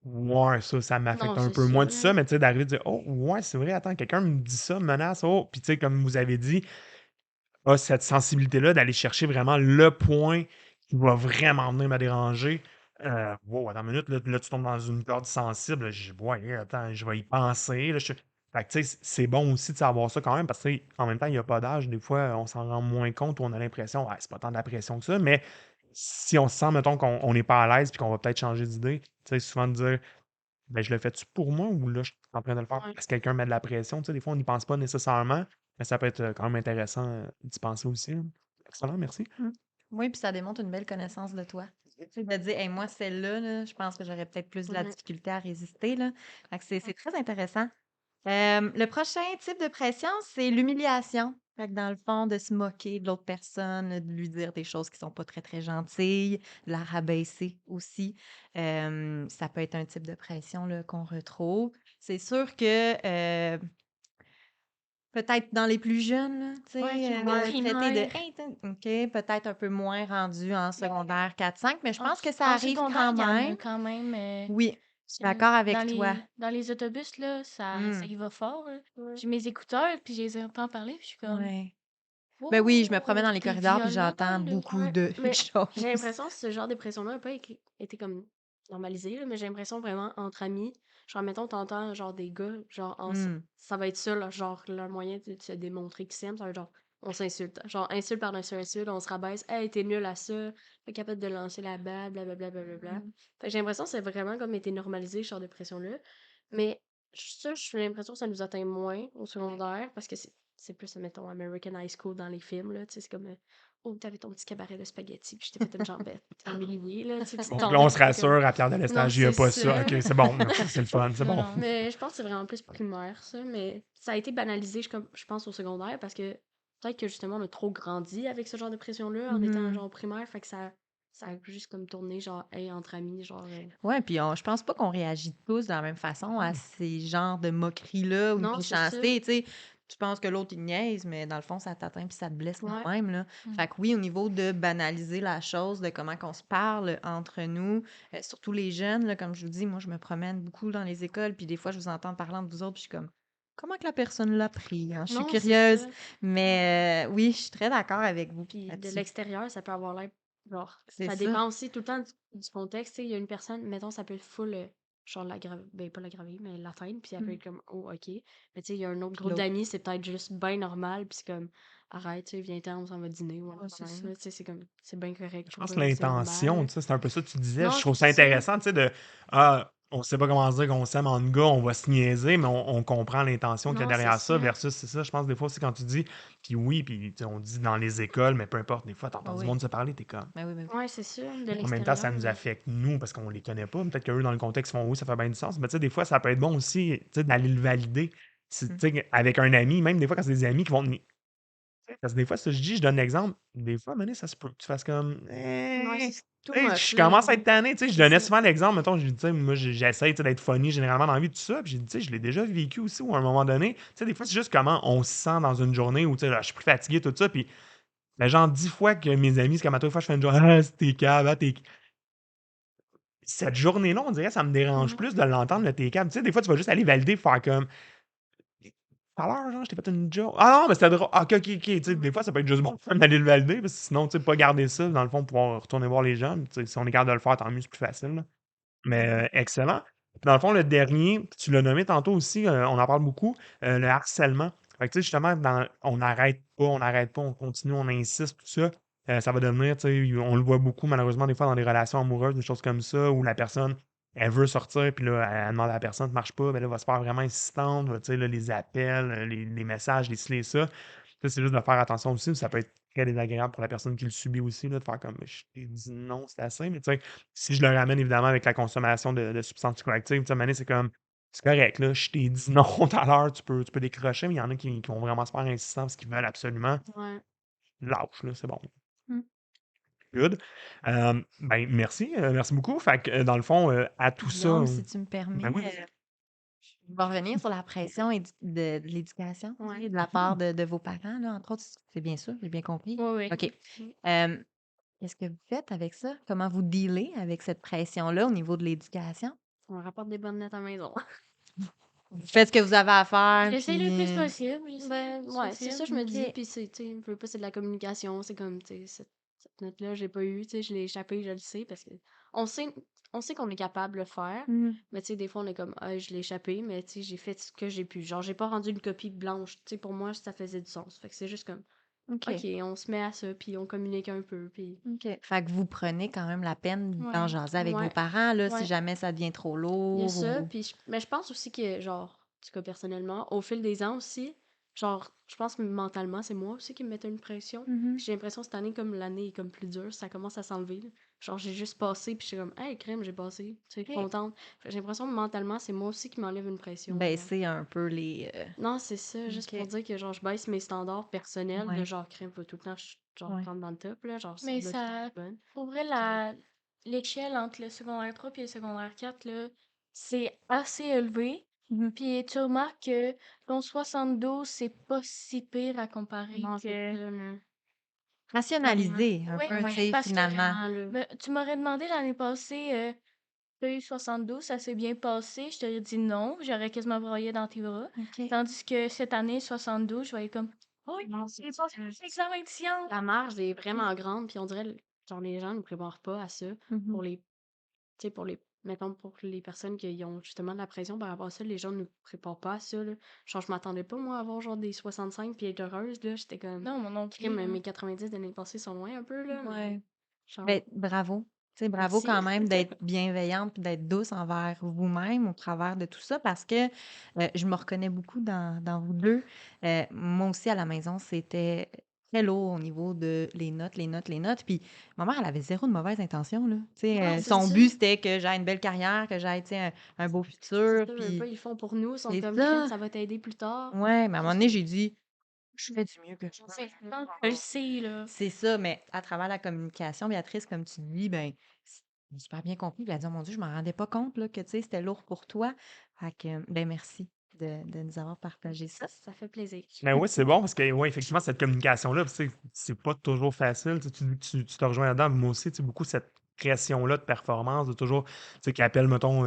Ouais, ça m'affecte Non, un c'est peu ça, moins, tout ça, là. mais tu sais, d'arriver de dire, oh, ouais, c'est vrai, attends, quelqu'un me dit ça, me menace, oh, puis tu sais, comme vous avez dit, a cette sensibilité-là d'aller chercher vraiment le point qui va vraiment venir me déranger. Wow, attends une minute, là, tu tombes dans une corde sensible. Là, je dis, ouais, attends, je vais y penser. Là, fait que, tu sais, c'est bon aussi de savoir ça quand même, parce que, tu sais, en même temps, il n'y a pas d'âge. Des fois, on s'en rend moins compte ou on a l'impression, ouais, c'est pas tant de la pression que ça, mais si on se sent, mettons, qu'on n'est pas à l'aise puis qu'on va peut-être changer d'idée, tu sais, souvent de dire, ben, je le fais-tu pour moi ou là, je suis en train de le faire Ouais. parce que quelqu'un met de la pression? Tu sais, des fois, on n'y pense pas nécessairement, mais ça peut être quand même intéressant d'y penser aussi. Là. Excellent, merci. Mhm. Oui, puis ça démontre une belle connaissance de toi. Tu sais, de dire, hey, moi, celle-là, là, je pense que j'aurais peut-être plus de la Mhm. difficulté à résister. Là. Fait que c'est très intéressant. Le prochain type de pression, c'est l'humiliation. Fait que dans le fond, de se moquer de l'autre personne, de lui dire des choses qui sont pas très, très gentilles, de la rabaisser aussi. Ça peut être un type de pression là, qu'on retrouve. C'est sûr que peut-être dans les plus jeunes, là, tu Ouais, sais, au Ouais. traiter de primaire. hey, OK, peut-être un peu moins rendu en secondaire 4-5, mais je pense que ça En arrive secondaire, quand il y en même. a quand même. Oui, je suis d'accord avec Dans toi. les autobus, là, ça Hmm, y va fort, là. Ouais. J'ai mes écouteurs, puis je les entends parler, puis je suis comme, ouais. Ben oui, je me promène wow, dans les t'es corridors puis violent, j'entends là. beaucoup Ouais. de Mais j'ai choses. l'impression que ce genre de pression-là n'a pas été comme normalisé, là, mais j'ai l'impression vraiment entre amis. Genre, mettons, t'entends genre des gars, genre, Hmm, ça va être ça, là, genre, leur moyen de se démontrer qu'ils s'aiment, ça va être genre, on s'insulte. Genre, insulte par-dessus insulte, on se rabaisse. Hey, t'es nul à ça, pas capable de lancer la balle, blablabla, blablabla. mhm. Fait que j'ai l'impression que c'est vraiment comme été normalisé, ce genre de pression-là. Mais ça, j'ai l'impression que ça nous atteint moins au secondaire parce que c'est plus, mettons, American High School dans les films, là. Tu sais, c'est comme. oh, t'avais ton petit cabaret de spaghettis, puis je t'ai fait une jambette humiliée, là, tu sais, tu Bon, puis là, on tombais, se puis t'es comme, rassure, à Pierre de non, l'Estage, il n'y a c'est pas ça. ça. OK, c'est bon, merci, c'est le fun, c'est Non, bon. non. Mais je pense que c'est vraiment plus primaire, ça. Mais ça a été banalisé, je pense, au secondaire, parce que peut-être que justement, on a trop grandi avec ce genre de pression-là en étant Mhm. genre primaire. Fait que ça a juste comme tourné, genre, hey, entre amis, genre. Ouais, puis je pense pas qu'on réagit tous de la même façon à ces genres de moqueries-là ou de Non, c'est ça. méchanceté, tu sais. Tu penses que l'autre, il niaise, mais dans le fond, ça t'atteint puis ça te blesse quand Ouais. même, là. Mm. Fait que oui, au niveau de banaliser la chose, de comment qu'on se parle entre nous, surtout les jeunes, là, comme je vous dis, moi, je me promène beaucoup dans les écoles, puis des fois, je vous entends parler entre vous autres, puis je suis comme, comment que la personne l'a pris, hein? Je suis Non, c'est curieuse. ça. Mais oui, je suis très d'accord avec vous Puis de là-dessus. l'extérieur, ça peut avoir l'air. Genre, C'est ça ça. dépend aussi tout le temps du contexte. Tu sais, il y a une personne, mettons, ça peut être full, genre, ben, pas l'aggraver, mais l'atteindre, puis elle peut Mm. être comme, oh, ok. Mais tu sais, il y a un autre Puis groupe l'autre, d'amis, c'est peut-être juste bien normal, puis c'est comme, arrête, tu sais, viens-t'en, on s'en va dîner, ou un ouais, c'est problème, ça. là. Tu sais, c'est comme, c'est bien correct Je pour pense que eux, c'est l'intention, normal. tu sais, c'est un peu ça que tu disais. Je Non, trouve c'est ça ça. intéressant, tu sais, on sait pas comment dire qu'on s'aime en gars, on va se niaiser, mais on comprend l'intention qu'il y a Non, c'est derrière ça ça. versus, c'est ça, je pense, des fois aussi quand tu dis, puis oui, puis tu sais, on dit dans les écoles, mais peu importe, des fois, Ah t'entends du oui, monde se parler, t'es comme. ben oui, ben oui. Ouais, c'est ça. De En même temps, ça l'extérieur. nous affecte nous parce qu'on les connaît pas. Peut-être qu'eux, dans le contexte, ils font oui, ça fait bien du sens. Mais tu sais, des fois, ça peut être bon aussi, tu sais, d'aller le valider. Mm. Tu sais, avec un ami, même des fois, quand c'est des amis qui vont te. Parce que des fois, ça, je donne l'exemple. Des fois, à un moment donné, ça se peut que tu fasses comme. Ouais, c'est too Tu sais, much, je là. commence à être tanné. Tu sais, je C'est donnais ça. souvent l'exemple. Mettons, je dis, tu sais, moi, j'essaie tu sais, d'être funny généralement dans la vie, tout ça. Puis j'ai dit, tu sais, je l'ai déjà vécu aussi, ou à un moment donné. Tu sais, des fois, c'est juste comment on se sent dans une journée où, tu sais, là, je suis plus fatigué, tout ça. Puis, ben, genre, 10 fois que mes amis, c'est comme à toi, fois, je fais une journée, ah, c'était cave, ah, t'es cette journée-là, on dirait, ça me dérange Mhm. plus de l'entendre, le t'es câble. Tu sais, des fois, tu vas juste aller valider, faire comme. Tout à l'heure, genre, je t'ai fait une joke. Ah non, mais c'était drôle. Ah, ok, ok, ok. Tu sais, des fois, ça peut être juste bon fun d'aller le valider, parce que sinon, tu sais, pas garder ça, dans le fond, pouvoir retourner voir les gens. Tu sais, si on est capable de le faire, tant mieux, c'est plus facile, là. Mais excellent. Puis dans le fond, le dernier, tu l'as nommé tantôt aussi, on en parle beaucoup, le harcèlement. Fait que, tu sais, justement, on n'arrête pas, on continue, on insiste, tout ça. Ça va devenir, tu sais, on le voit beaucoup, malheureusement, des fois, dans des relations amoureuses, des choses comme ça, où la personne, elle veut sortir, puis là, elle demande à la personne, ça marche pas, ben là, elle va se faire vraiment insistante, tu sais, là, les appels, les messages, les ci, les ça. Ça, c'est juste de faire attention aussi, ça peut être très désagréable pour la personne qui le subit aussi, là, de faire comme, je t'ai dit non, c'est assez, mais tu sais, si je le ramène évidemment avec la consommation de substances psychoactives, tu sais, à un moment donné, c'est comme, c'est correct, là, je t'ai dit non tout à l'heure, tu peux décrocher, mais il y en a qui vont vraiment se faire insistants parce qu'ils veulent absolument. Ouais. Lâche, là, c'est bon. Mm. Good. Ben, merci beaucoup. Fait que, dans le fond, à tout ça, Guillaume, si tu me ben permets, oui, vas-y. je vais revenir sur la pression de l'éducation, tu Ouais. sais, de la part de vos parents, là, entre autres. C'est bien ça, j'ai bien compris? Oui, oui. OK. Mm. Euh, Qu'est-ce que vous faites avec ça? Comment vous dealez avec cette pression-là au niveau de l'éducation? On rapporte des bonnes notes à la maison. Vous faites ce que vous avez à faire, J'essaie le plus puis... possible. J'essaie Ben, le plus ouais, c'est ça, possible. je me dis. OK. Puis c'est, tu sais, je veux pas, c'est de la communication. C'est comme, tu sais, cette note-là, j'ai pas eu, tu sais, je l'ai échappé, je le sais, parce que on sait, on sait qu'on est capable de le faire. Mhm. Mais tu sais, des fois, on est comme, ah, je l'ai échappé, mais tu sais, j'ai fait ce que j'ai pu. Genre, j'ai pas rendu une copie blanche. Tu sais, pour moi, ça faisait du sens. Fait que c'est juste comme, OK. ok, on se met à ça, puis on communique un peu, puis. OK. Fait que vous prenez quand même la peine d'en Ouais. jaser avec vos Ouais, parents, là, si ouais. jamais ça devient trop Il y a lourd ça, ou... puis mais je pense aussi que, genre, en tout cas, personnellement, au fil des ans aussi, genre, je pense que mentalement, c'est moi aussi qui me mettais une pression. Mhm. J'ai l'impression cette année, comme l'année est comme plus dure, ça commence à s'enlever, là. Genre, j'ai juste passé, puis j'étais comme, hey, crème, j'ai passé, tu sais, OK. contente. Fait que j'ai l'impression que mentalement, c'est moi aussi qui m'enlève une pression, genre. Baisser un peu les... Non, c'est ça, juste pour OK. dire que, genre, je baisse mes standards personnels de Ouais. genre, crème, faut tout le temps, genre, Ouais. prendre dans le top, là, genre, Mais là, tu ça, es bonne. pour vrai, l'échelle entre le secondaire 3 et le secondaire 4, là, c'est assez élevé. Mhm. Puis tu remarques que ton 72, c'est pas si pire à comparer Non, c'est que ça, là. vraiment. Rationaliser un Oui, peu, tu Ouais, sais, parce que finalement. vraiment, là. tu m'aurais demandé l'année passée, t'as eu 72, ça s'est bien passé. Je t'aurais dit non, j'aurais quasiment broyé dans tes bras. OK. Tandis que cette année, 72, je vais être comme, oui, Non, j'ai c'est passé ça. l'examen de sciences. La marge est vraiment grande, puis on dirait, genre, les gens ne préparent pas à ça Mhm. pour les, tu sais, mettons, pour les personnes qui ont justement de la pression par rapport à ça, les gens ne préparent pas à ça, là. Genre, je m'attendais pas, moi, à avoir genre des 65 puis être heureuse, là. J'étais comme, Non, mon non plus, crime, là. mes 90 de l'année passée sont loin un peu, là, mais Ouais. genre, Ben, bravo. Tu sais, bravo merci. quand même d'être bienveillante puis d'être douce envers vous-même au travers de tout ça parce que je me reconnais beaucoup dans vous deux. Moi aussi, à la maison, c'était très lourd au niveau de les notes, les notes, les notes. Puis ma mère, elle avait zéro de mauvaise intention, là. Tu sais, Ouais, c'est son ça. but, c'était que j'aie une belle carrière, que j'aie, tu sais, un beau C'est futur. ça, veux Puis pas, ils le font pour nous, ils sont c'est comme crime, ça. ça va t'aider plus tard. Ouais, mais à un moment donné, j'ai dit, je fais du mieux que je peux. Je le sais, là. C'est ça, mais à travers la communication, Béatrice, comme tu dis, ben, j'ai super bien compris. Puis elle a dit, oh mon Dieu, je m'en rendais pas compte là, que tu sais, c'était lourd pour toi. Fait que, ben, merci de nous avoir partagé ça. Ça fait plaisir. Mais oui, c'est bon parce que, ouais, effectivement, cette communication-là, tu sais, c'est pas toujours facile. Tu te rejoins là-dedans. Moi aussi, tu sais, beaucoup cette pression-là de performance, de toujours, tu sais, qui appelle, mettons,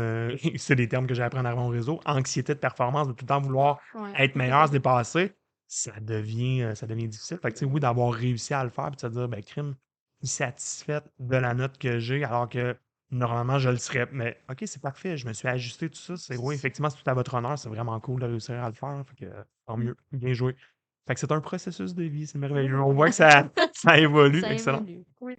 c'est des termes que j'ai appris en arrivant au réseau, anxiété de performance, de tout le temps vouloir Ouais. être meilleur, se dépasser, ça devient difficile. Fait que, tu sais, oui, d'avoir réussi à le faire, puis de se dire, ben, crime, je suis satisfaite de la note que j'ai, alors que normalement, je le serais. Mais OK, c'est parfait, je me suis ajusté, tout ça. C'est oui, effectivement, c'est tout à votre honneur. C'est vraiment cool de réussir à le faire. Fait que tant mieux, bien joué. Fait que c'est un processus de vie, c'est merveilleux. On voit que ça évolue. Ça Excellent. évolue. Oui.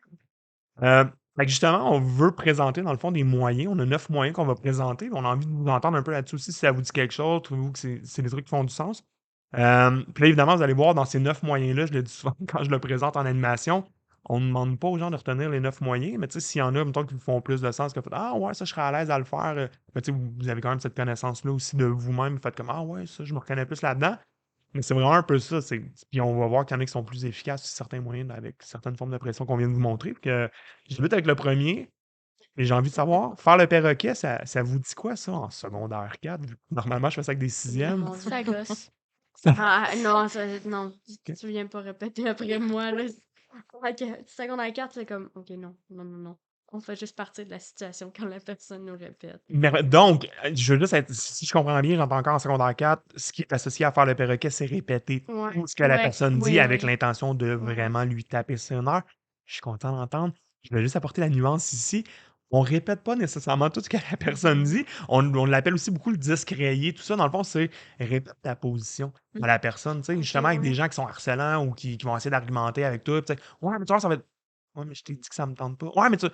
Euh, fait que justement, on veut présenter, dans le fond, des moyens. On a 9 moyens qu'on va présenter. On a envie de vous entendre un peu là-dessus aussi, si ça vous dit quelque chose. Trouvez-vous que c'est des trucs qui font du sens? Puis là, évidemment, vous allez voir dans ces 9 moyens-là, je le dis souvent quand je le présente en animation, on ne demande pas aux gens de retenir les 9 moyens, mais tu sais, s'il y en a, mettons, qui vous font plus de sens, que vous faites Ah ouais, ça, je serais à l'aise à le faire. Mais tu sais, vous avez quand même cette connaissance-là aussi de vous-même. Vous faites comme Ah ouais, ça, je me reconnais plus là-dedans. Mais c'est vraiment un peu ça. Puis on va voir qu'il y en a qui sont plus efficaces sur certains moyens avec certaines formes de pression qu'on vient de vous montrer. Puis que je débute avec le premier. Et j'ai envie de savoir, faire le perroquet, ça vous dit quoi, ça, en secondaire 4? Normalement, je fais ça avec des sixièmes. Mon Dieu. Ça gosse. Ah, non, non, Ok. tu viens pas répéter après moi, là. Ok, secondaire 4, c'est comme, ok, non, non, non, non. On fait juste partir de la situation quand la personne nous répète. Donc, je veux juste être, si je comprends bien, j'entends encore en secondaire 4, ce qui est associé à faire le perroquet, c'est répéter Ouais. tout ce que la Ouais, personne dit oui, avec oui. l'intention de Ouais. vraiment lui taper sur nerf. Je suis content d'entendre. Je vais juste apporter la nuance ici. On répète pas nécessairement tout ce que la personne dit. On l'appelle aussi beaucoup le disque rayé. Tout ça, dans le fond, c'est répète ta position à la personne. Tu sais, Ok, justement, avec des ouais. gens qui sont harcelants ou qui vont essayer d'argumenter avec toi. Tu sais, ouais, mais tu vois, ça va être. Ouais, mais je t'ai dit que ça me tente pas. Ouais, mais tu.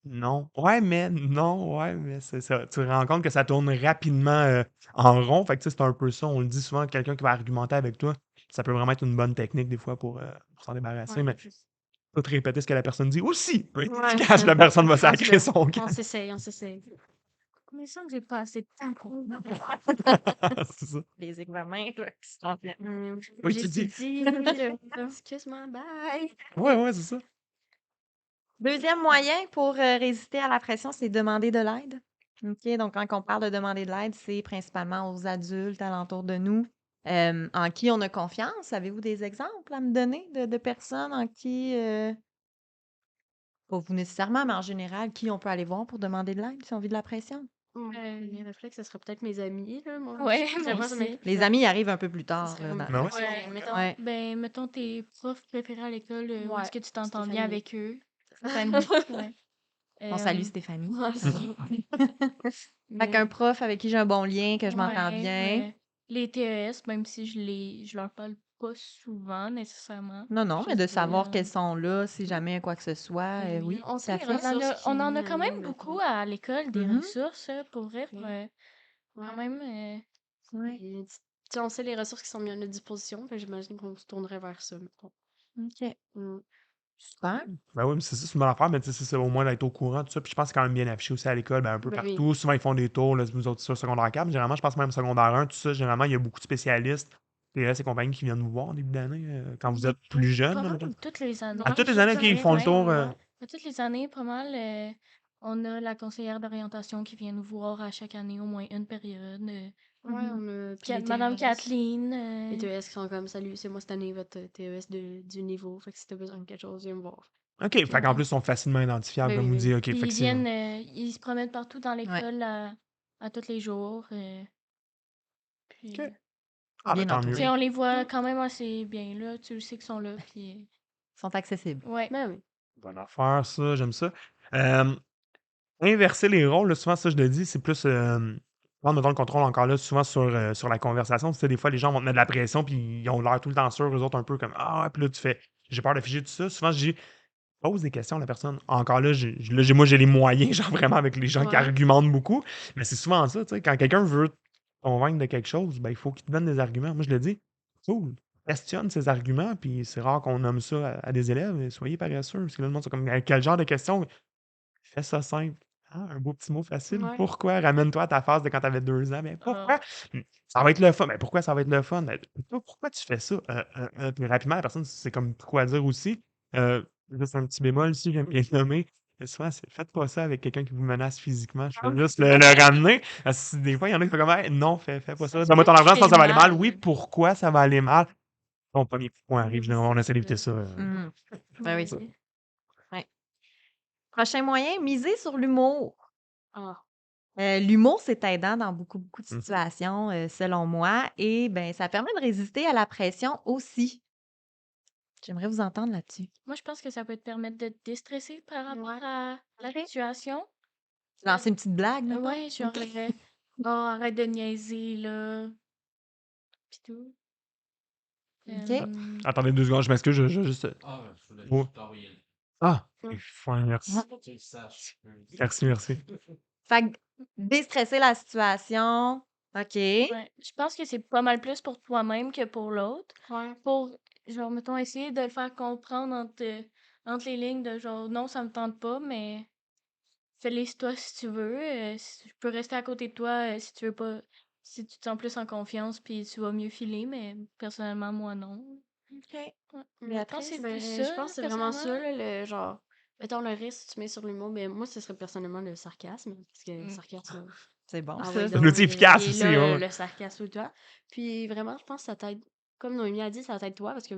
Non. Ouais, mais non, ouais, mais c'est ça. Tu te rends compte que ça tourne rapidement en rond. Fait que tu sais, c'est un peu ça. On le dit souvent, quelqu'un qui va argumenter avec toi, ça peut vraiment être une bonne technique des fois pour s'en débarrasser. Ouais, Mais tout répéter ce que la personne dit aussi peut être ouais, efficace. La personne va je pense sacrer que son on camp. s'essaye, on s'essaye. Mais ça que j'ai pas assez de temps pour C'est ça. Les examens, là, qui se sont faits. Oui, tu dis. J'étudie, excuse-moi, bye. Ouais, c'est ça. Deuxième moyen pour résister à la pression, c'est demander de l'aide. OK, donc quand on parle de demander de l'aide, c'est principalement aux adultes alentour de nous en qui on a confiance. Avez-vous des exemples à me donner de personnes en qui, pas vous nécessairement, mais en général, qui on peut aller voir pour demander de l'aide si on vit de la pression? Mes réflexes, ce serait peut-être mes amis, là, moi. Ouais, Je sais moi pas, mais aussi. Les amis arrivent un peu plus ça tard. serait Là, comme dans- Ben ouais. ouais, mettons. Ouais. Ben, mettons tes profs préférés à l'école, où Ouais, est-ce que tu t'entends Stéphanie. bien avec eux? Stéphanie, ouais. On salue Stéphanie. Ouais, c'est ça. Fait qu'un prof avec qui j'ai un bon lien, que je m'entends Ouais, bien. ouais. Les TES, même si je leur parle pas souvent nécessairement. Non, non, mais de Juste, savoir qu'elles sont là si jamais quoi que ce soit. Oui, Oui, on tout sait à les fait. ressources on en a qui quand même nous, beaucoup mettons. à l'école, des Mhm. ressources, pour vrai, pour Ouais. quand même. Ouais. Et, tu sais, on sait les ressources qui sont mises à notre disposition, fait que j'imagine qu'on se tournerait vers ça, mettons. OK. Mm. Super. Ben oui, mais c'est ça, c'est une bonne affaire, mais tu sais, c'est au moins d'être au courant de tout ça. Puis je pense que c'est quand même bien affiché aussi à l'école, ben, un peu Ben oui. partout. Souvent, ils font des tours, là, nous autres, sur secondaire 4. Mais généralement, je pense même secondaire 1, tout ça, généralement, il y a beaucoup de spécialistes, TS et compagnie qui viennent nous voir en début d'année, quand vous êtes plus jeune. Pas Là, mal mettons. toutes les années. À toutes les années, OK, ils font le tour. Toutes les années, pas mal. On a la conseillère d'orientation qui vient nous voir à chaque année, au moins une période. Ouais, on a puis les Madame TES. Kathleen. Les TES qui sont comme salut, c'est moi cette année votre TES du niveau. Fait que si t'as besoin de quelque chose, viens me voir. OK, fait qu'en plus, ils sont facilement identifiables, Ben comme oui, vous ben dites. oui. OK, Puis fait que c'est. ils se promènent partout dans l'école à tous les jours. Puis, OK. Ah, ben Bien tant tu sais, entouré. mieux. on les voit quand même assez bien, là. Tu sais qu'ils sont là, puis... Ils sont accessibles. Ouais. Ben oui. Bonne affaire, ça, j'aime ça. Inverser les rôles, là, souvent, ça, je le dis, c'est plus. Prendre, mettons, le contrôle encore là, souvent sur la conversation. Tu sais, des fois, les gens vont te mettre de la pression, puis ils ont l'air tout le temps sûrs, eux autres, un peu comme Ah, ouais, puis là, tu fais j'ai peur de figer tout ça. Souvent, je dis pose des questions à la personne. Encore là, moi, j'ai les moyens, genre vraiment avec les gens qui Ouais. argumentent beaucoup. Mais c'est souvent ça, tu sais, quand quelqu'un veut te convaincre de quelque chose, ben, il faut qu'il te donne des arguments. Moi, je le dis, cool. questionne ses arguments, puis c'est rare qu'on nomme ça à des élèves, soyez paresseux, parce que là, le monde, c'est comme, quel genre de question? Fais ça simple. Ah, un beau petit mot facile. Ouais. Pourquoi? Ramène-toi à ta phase de quand tu avais 2 ans. Mais Ah. pourquoi? Ça va être le fun. Mais pourquoi ça va être le fun? Ben, toi, pourquoi tu fais ça? Puis rapidement, la personne, c'est comme quoi dire aussi. Juste un petit bémol ici, j'aime bien le nommer. Mais souvent, faites pas ça avec quelqu'un qui vous menace physiquement. Je Ah veux oui. juste le ramener. Parce que des fois, il y en a qui font comme Hey, non, fais pas Ça ça. se Donne-moi peut ton que argent, tu sinon fais ça va aller mal. Oui, mal. pourquoi ça va aller mal? Ton premier point arrive. Généralement, on essaie d'éviter ça. Mhm. Ben oui. Ça. Ouais. Ouais. Prochain moyen, miser sur l'humour. Ah. L'humour, c'est aidant dans beaucoup, beaucoup de Mhm. situations, selon moi, et ben, ça permet de résister à la pression aussi. J'aimerais vous entendre là-dessus. Moi, je pense que ça peut te permettre de te déstresser par rapport Ouais. à la OK. situation. Lancer une petite blague, mettons? Ouais, genre, OK. oh, arrête de niaiser, là, pis tout. OK. Attendez 2 secondes, je m'excuse, je juste. Oh. Ah! Hum. Fin, merci. Merci, merci. Fait que déstresser la situation. OK. Ouais, je pense que c'est pas mal plus pour toi-même que pour l'autre. Ouais. Pour, genre, mettons, essayer de le faire comprendre entre les lignes de genre, non, ça me tente pas, mais fais-les toi si tu veux. Je peux rester à côté de toi si tu veux pas, si tu te sens plus en confiance, puis tu vas mieux filer, mais personnellement, moi, non. OK. Ouais. Je pense que Béatrice? c'est plus Ben, je ça, pense que c'est vraiment personnellement. ça, là, le genre. Mettons le risque, tu mets sur l'humour, mais moi, ce serait personnellement le sarcasme. Parce que le Mm. sarcasme, C'est bon, ah ça. ouais, C'est un donc, outil il efficace est aussi, là, ouais. le sarcasme tout le temps. Puis vraiment, je pense que ça t'aide. Comme Noémie a dit, ça t'aide toi, parce que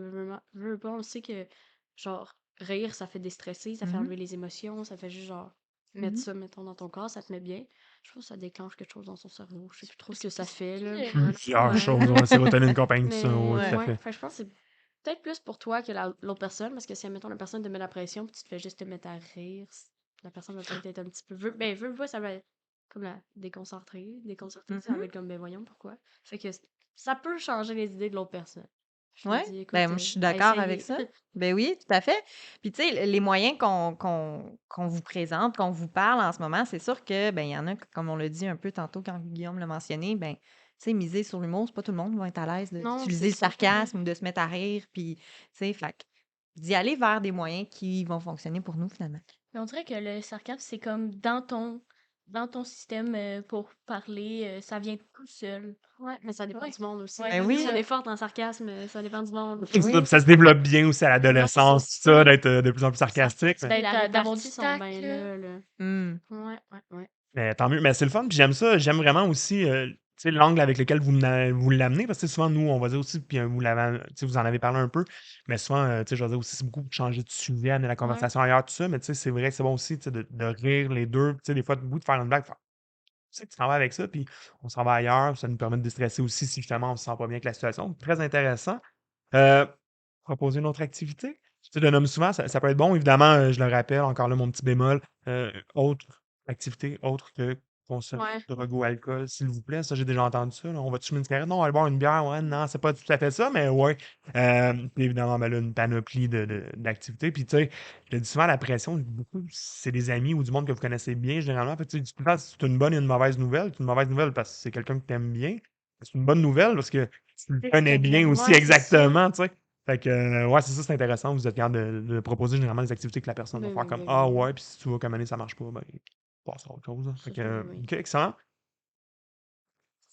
veux pas, on sait que, genre, rire, ça fait déstresser, ça fait Mhm. enlever les émotions, ça fait juste, genre, mettre Mhm. ça, mettons, dans ton corps, ça te met bien. Je pense que ça déclenche quelque chose dans son cerveau. Je sais plus trop ce que ça C'est fait, là. Plusieurs Ouais. choses, ouais, sérotonine, compagnie, tout ça, ouais, Mais tout à Ouais. ouais, fait. fait que je pense que c'est peut-être plus pour toi que l'autre personne, parce que si, admettons, la personne te met la pression, puis tu te fais juste te mettre à rire, la personne va peut-être être un petit peu. Veut pas, ça va être comme la déconcertée, ça Mhm. va être comme, ben voyons pourquoi. Fait que ça peut changer les idées de l'autre personne. Je me Ouais. dis, Ben, écoute, moi, je suis à d'accord avec essayer. ça. Ben oui, tout à fait. Puis, tu sais, les moyens qu'on vous présente, qu'on vous parle en ce moment, c'est sûr que, ben, il y en a, comme on l'a dit un peu tantôt quand Guillaume l'a mentionné, ben, tu sais, miser sur l'humour, c'est pas tout le monde qui va être à l'aise Non, d'utiliser c'est le ça. sarcasme ou de se mettre à rire, puis, tu sais, fait que d'y aller vers des moyens qui vont fonctionner pour nous, finalement. Mais on dirait que le sarcasme, c'est comme dans ton système pour parler, ça vient tout seul. Ouais, mais ça dépend Ouais, du monde aussi. ouais, Ben Nous, c'est oui, on ça. est forte en sarcasme, ça dépend du monde. Ça, oui. ça se développe bien aussi à Ouais, c'est l'adolescence, tout ça. ça, d'être de plus en plus sarcastique. Puis Mais, la D'avoir répartie du sont tact, bien là. là. Hmm. Ouais. mais tant mieux. Mais c'est le fun, puis j'aime ça. J'aime vraiment aussi tu sais, l'angle avec lequel vous l'amenez, parce que tu sais, souvent, nous, on va dire aussi, puis tu sais, vous en avez parlé un peu, mais souvent, tu sais, je vais dire aussi, c'est beaucoup de changer de sujet, amener la Ouais. conversation ailleurs, tout ça, mais tu sais, c'est vrai que c'est bon aussi tu sais, de rire les deux. Tu sais, des fois, au bout de faire une blague, tu sais que tu t'en vas avec ça, puis on s'en va ailleurs. Ça nous permet de déstresser aussi si justement on se sent pas bien avec la situation. Très intéressant. Euh, Proposer une autre activité. Tu sais, le nomme souvent, ça peut être bon. Évidemment, je le rappelle, encore là, mon petit bémol. Autre activité, autre que consommer Ouais. de drogue ou alcool, s'il vous plaît. Ça, j'ai déjà entendu ça. Là. On va-tu fumer une cigarette? Non, on va aller boire une bière. Ouais, non, c'est pas tout à fait ça, mais ouais. Puis évidemment, ben là, une panoplie d'activités. Puis tu sais, je le dis souvent, la pression, beaucoup, c'est des amis ou du monde que vous connaissez bien, généralement. Fait que, tu sais, tu penses que c'est une bonne et une mauvaise nouvelle. C'est une mauvaise nouvelle parce que c'est quelqu'un que tu aimes bien. C'est une bonne nouvelle parce que tu le C'est connais bien exactement. aussi, Ouais, c'est ça. exactement, tu sais. Fait que, ouais, c'est ça, c'est intéressant. Vous êtes capable de proposer généralement des activités que la personne va Ben faire oui, comme ben Ah oui. ouais, puis si tu vois qu'à un moment donné, ça marche pas, ben, passe à autre chose. Hein. Fait C'est que, ça, ben oui. ok, excellent.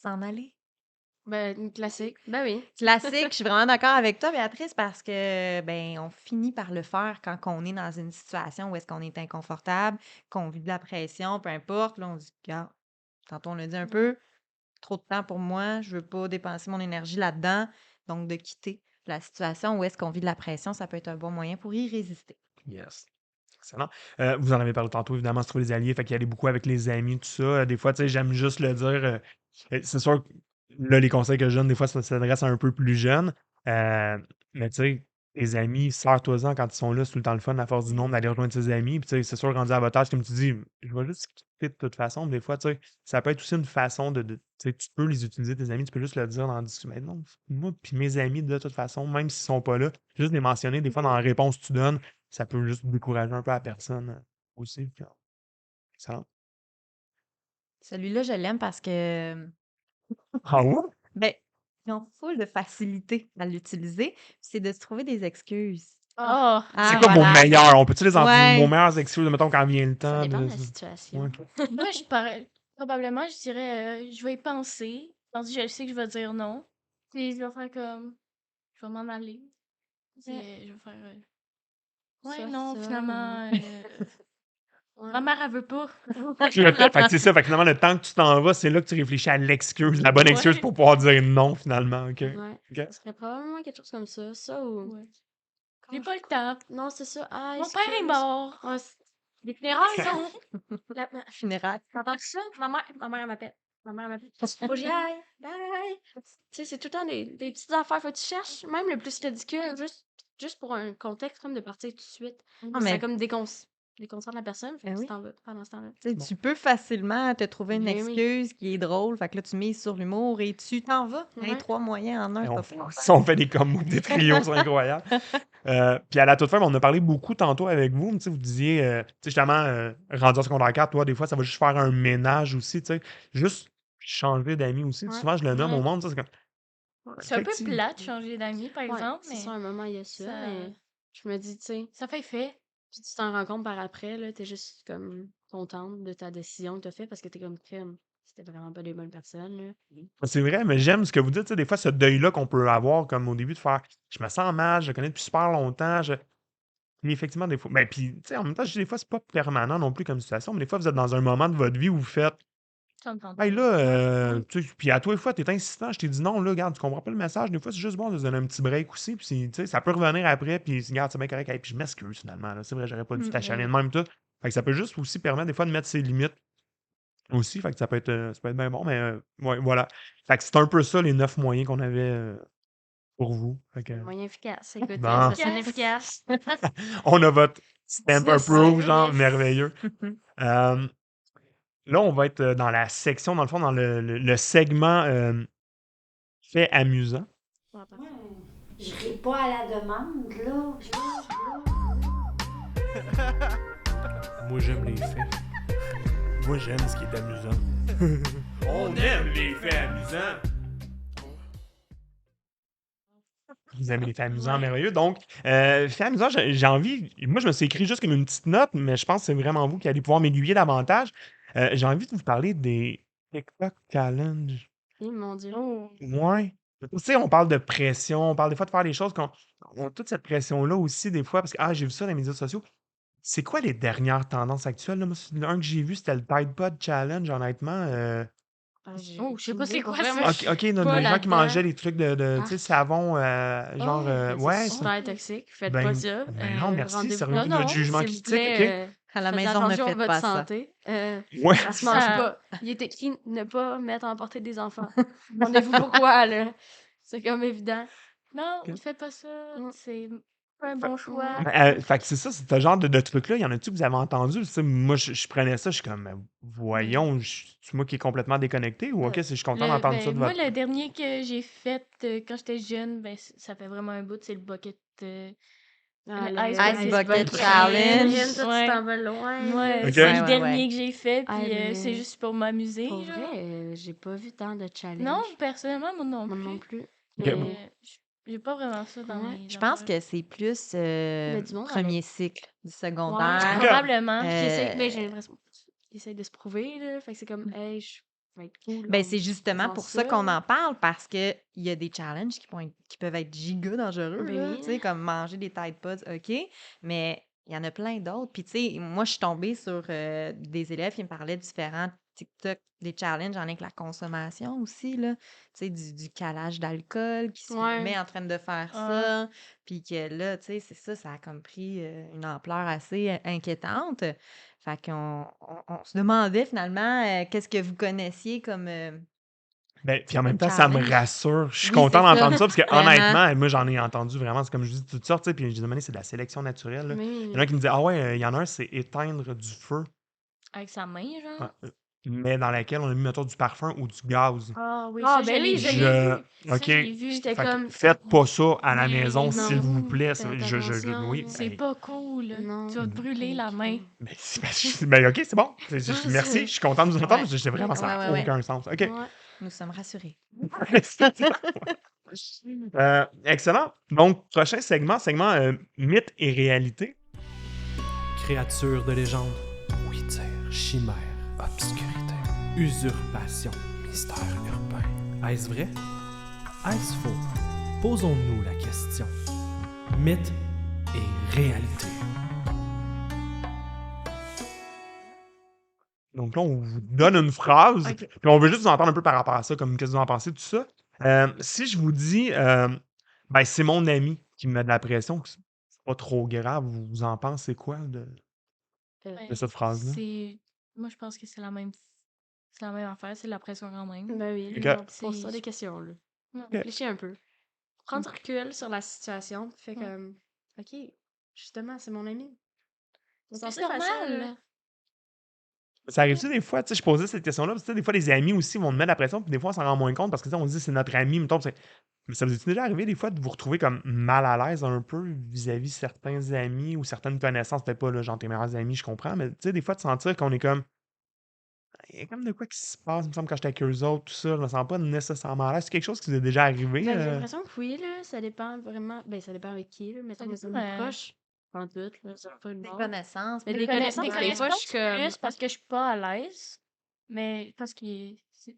S'en aller. Ben, une classique. Ben oui. Classique, je suis vraiment d'accord avec toi, Béatrice, parce que ben on finit par le faire quand on est dans une situation où est-ce qu'on est inconfortable, qu'on vit de la pression, peu importe. Là, on se dit, regarde, tantôt on l'a dit un Ouais. peu, trop de temps pour moi, je veux pas dépenser mon énergie là-dedans. Donc, de quitter la situation où est-ce qu'on vit de la pression, ça peut être un bon moyen pour y résister. Yes. Excellent. Vous en avez parlé tantôt, évidemment, se trouver des alliés, fait qu'il y a beaucoup avec les amis, tout ça. Des fois, tu sais, j'aime juste le dire. C'est sûr que là, les conseils que je donne, des fois, ça s'adresse à un peu plus jeune. Mais tu sais, tes amis, sers-toi-en quand ils sont là, c'est tout le temps le fun, à force du nombre, d'aller rejoindre ses amis. Puis tu sais, c'est sûr, rendu à votre âge, comme tu dis, je vais juste quitter de toute façon. Des fois, tu sais, ça peut être aussi une façon tu sais, tu peux les utiliser, tes amis, tu peux juste le dire dans le discours. Mais non, moi, puis mes amis, de toute façon, même s'ils sont pas là, juste les mentionner, des fois, dans la réponse que tu donnes, ça peut juste décourager un peu la personne aussi. Puis, excellent. Celui-là, je l'aime parce que Ah ouais? ben, Ils ont full de facilité à l'utiliser, c'est de se trouver des excuses. Ah, Oh, C'est Ah, quoi vos voilà. meilleurs? On peut-tu les vos Ouais. meilleures excuses, mettons, quand vient le ça temps dépend de. de la situation. Ouais. moi, probablement, je dirais, je vais y penser. Tandis que je sais que je vais dire non. Puis je vais faire comme, je vais m'en aller. Puis je vais faire, ouais, Ça, non, ça, finalement, ouais. ma mère, elle veut pas. Fait que c'est ça. Fait que finalement, le temps que tu t'en vas, c'est là que tu réfléchis à l'excuse, la bonne excuse Ouais. pour pouvoir dire non, finalement. OK. Ouais. OK. Ça serait probablement quelque chose comme ça. Ça ou. Ouais. Quand J'ai je- pas le temps. Non, c'est ça. Ah, Mon père est excuse. mort. Ouais, les funérailles, là. Non. Funérailles. T'entends ça? Ma mère elle m'appelle. Ma mère elle m'appelle. Faut que j'y aille. Bye. Tu sais, c'est tout le temps des petites affaires. Faut que tu cherches, même le plus ridicule, juste pour un contexte comme de partir tout de suite. Ah, Ça mais comme déconcentre la personne. Fait Ben que oui. tu t'en vas pendant ce temps-là. tu sais, Bon. tu peux facilement te trouver une Ben oui. excuse qui est drôle, fait que là, tu mises sur l'humour et tu t'en vas. Hey, Ouais. 3 moyens en un, Et t'as on, pas fait, peur. ça, on fait des combos, des trios, c'est incroyable. Puis à la toute fin, on a parlé beaucoup tantôt avec vous. Tu sais, vous disiez, tu sais, justement, rendu en secondaire 4, toi, des fois, ça va juste faire un ménage aussi, tu sais. Juste changer d'amis aussi. Ouais. Souvent, je le nomme Ouais. au monde, ça, c'est comme. C'est un peu Effectivement. plat de changer d'amis, par Ouais, exemple, c'est mais ça, un moment, il y a ça, ça, mais je me dis, tu sais, ça fait fait. puis tu t'en rends compte par après, là, t'es juste comme contente de ta décision que t'as fait parce que t'es comme crème. C'était vraiment pas des bonnes personnes, là. C'est vrai, mais j'aime ce que vous dites, tu sais, des fois, ce deuil-là qu'on peut avoir, comme au début, de faire je me sens mal, je le connais depuis super longtemps. Puis effectivement, des fois. Ben, puis, tu sais, en même temps, je dis des fois, c'est pas permanent non plus comme situation, mais des fois, vous êtes dans un moment de votre vie où vous faites Ça me tente hey, pas. là, Ouais. tu sais, puis à toi, des fois, t'es insistant, je t'ai dit non, là, regarde, tu comprends pas le message. Des fois, c'est juste bon de se donner un petit break aussi, puis tu sais, ça peut revenir après, puis regarde, c'est bien correct, hey, puis je m'excuse finalement, là, c'est vrai, j'aurais pas dû t'achaler de même, tout. Fait que ça peut juste aussi permettre des fois de mettre ses limites aussi, fait que ça peut être bien bon, mais ouais, voilà. Fait que c'est un peu ça les 9 moyens qu'on avait pour vous. Fait que, Un moyen efficace. Écoute, bon, personne efficace. on a votre stamp C'est approve, ça, genre yes. merveilleux. Euh, Là, on va être dans la section, dans le fond, dans le segment fait amusant. Ouais, parfait. Je ris pas à la demande, là. Moi, j'aime les faits. Moi, j'aime ce qui est amusant. On aime les faits amusants. Vous aimez les faits amusants, Ouais. merveilleux. Donc, faits amusants, j'ai envie. Moi, je me suis écrit juste comme une petite note, mais je pense que c'est vraiment vous qui allez pouvoir m'aiguiller davantage. J'ai envie de vous parler des TikTok Challenge. Eh, mon Dieu. Oh. Ouais. Tu sais, on parle de pression, on parle des fois de faire des choses on a toute cette pression-là aussi, des fois, parce que j'ai vu ça dans les médias sociaux. C'est quoi les dernières tendances actuelles, là? Moi, un que j'ai vu, c'était le Tide Pod Challenge, honnêtement. Ah, j'ai Oh, je sais aucune pas idée, c'est pour quoi vrai, ça. moi, OK, je OK, suis non, pas les gens qui là-dedans. mangeaient des trucs de tu sais, Arc. savon, genre, Ben, ouais, c'est c'est super toxique. Faites ben pas ça. ben non, merci, Rendez-vous sérieux, compte. de votre jugement S'il vous critique, OK? plaît, À la faites maison, ne attention à faites votre pas ça. santé. Ouais. Ça se mange Ça- pas. Il est écrit ne pas mettre à emporter des enfants. Demandez-vous pourquoi, là. C'est comme évident. Non, OK. fais pas ça. Mm. C'est pas un Fait bon choix. fait que c'est ça, c'est ce genre de truc-là, il y en a-tu que vous avez entendu? Tu sais, moi, je prenais ça, je suis comme, voyons, c'est moi qui est complètement déconnecté ou OK, je suis content d'entendre ça de Moi, votre. le dernier que j'ai fait quand j'étais jeune, ben, ça fait vraiment un bout, c'est le bucket. Ah, Le le Ice Bucket Bucket Challenge. Toi, tu t'en vas loin. Ouais, là. OK. c'est Ouais, le ouais, dernier ouais. que j'ai fait, Ah, puis mais c'est juste pour m'amuser, Pour genre. vrai, j'ai pas vu tant de Non, challenges. personnellement, moi non Moi plus. non plus. OK, Mais bon. J'ai pas vraiment ça dans Ouais. mes Je pense affaires. que c'est plus Mais du monde avec. premier cycle du Ouais. secondaire. OK. Probablement. Puis qui essaie, Euh, j'ai l'impression qu'ils essayent de se prouver, là. Fait que c'est comme, hey, je vais être cool Ben, en c'est justement faisant pour ça qu'on ça. en parle, parce qu'il y a des challenges qui peuvent être giga dangereux, Ben là, oui, tu sais, comme manger des Tide Pods, OK, mais il y en a plein d'autres. Puis, tu sais, moi, je suis tombée sur des élèves qui me parlaient de différents TikTok, des challenges en lien avec la consommation aussi, là, tu sais, du calage d'alcool, qui se Ouais. filmait en train de faire Ah. ça, puis que là, tu sais, c'est ça, ça a comme pris une ampleur assez inquiétante. Fait qu'on se demandait finalement qu'est-ce que vous connaissiez comme Ben, puis en même comme temps, ça me challenge. rassure. Je suis Oui, content c'est ça. d'entendre ça parce que Vraiment. honnêtement, moi, j'en ai entendu vraiment. C'est comme je dis, toutes sortes, tu sais. Puis j'ai demandé, c'est de la sélection naturelle, là. Mais Il y en a qui me disaient, ah ouais, il y en a un, c'est éteindre du feu. Avec sa main, genre. Ah, mais dans laquelle on a mis, mettons, du parfum ou du gaz. Ah oui, Ah, ça, je ben l'ai oui, je vu. l'ai Je vu. Ça, OK. je l'ai vu. J'étais Fait que comme, faites pas ça à la Mais maison, s'il vous non, plaît. faites Je attention, oui, là. c'est hey, pas cool. Non, Tu vas te brûler la main. comprends. mais ben, OK, c'est bon. Non, Merci, je c'est... suis content de vous entendre Ouais. parce que j'étais vraiment Ouais, ça ouais, n'a ouais. aucun sens. OK. Ouais. Nous sommes rassurés. Excellent. Donc, prochain segment, mythe et réalité. Créature de légende, ouïe-tire, chimère, obscurité, usurpation, mystère urbain. Est-ce vrai? Est-ce faux? Posons-nous la question. Mythe et réalité. Donc là, on vous donne une phrase, OK. puis on veut juste vous entendre un peu par rapport à ça, comme qu'est-ce que vous en pensez, tout ça. Si je vous dis, ben, c'est mon ami qui me met de la pression, que c'est pas trop grave, vous en pensez quoi de Euh, cette phrase-là? Moi, je pense que c'est la même affaire. C'est la pression quand même. Ben oui, OK. là, on pose C'est- ça des questions, là. Ouais. Réfléchis un peu. Prends du recul sur la situation, puis fais Ouais. comme, OK, justement, c'est mon ami. C'est censé faire ça, là. normal. Ça arrive-tu des fois, tu sais, je posais cette question-là, parce que tu sais, des fois, les amis aussi vont me mettre la pression, puis des fois, on s'en rend moins compte parce que tu sais, on se dit c'est notre ami, mettons, mais ça vous est déjà arrivé des fois de vous retrouver comme mal à l'aise un peu vis-à-vis certains amis ou certaines connaissances, peut-être pas là, genre tes meilleurs amis, je comprends, mais tu sais, des fois, de sentir qu'on est comme. Il y a comme de quoi qui se passe, il me semble, quand j'étais avec eux autres, tout ça, je me sens pas nécessairement à l'aise. C'est quelque chose qui vous est déjà arrivé? Ben, j'ai l'impression que oui, là, ça dépend vraiment. Ben, ça dépend avec qui, là. Mettons Ça mes dépend, amis proches, pas tout, là, ça pas une Des barre. connaissances. Mais puis des connaissances, Des des fois, je suis connaissances comme. plus parce que je suis pas à l'aise. Mais parce que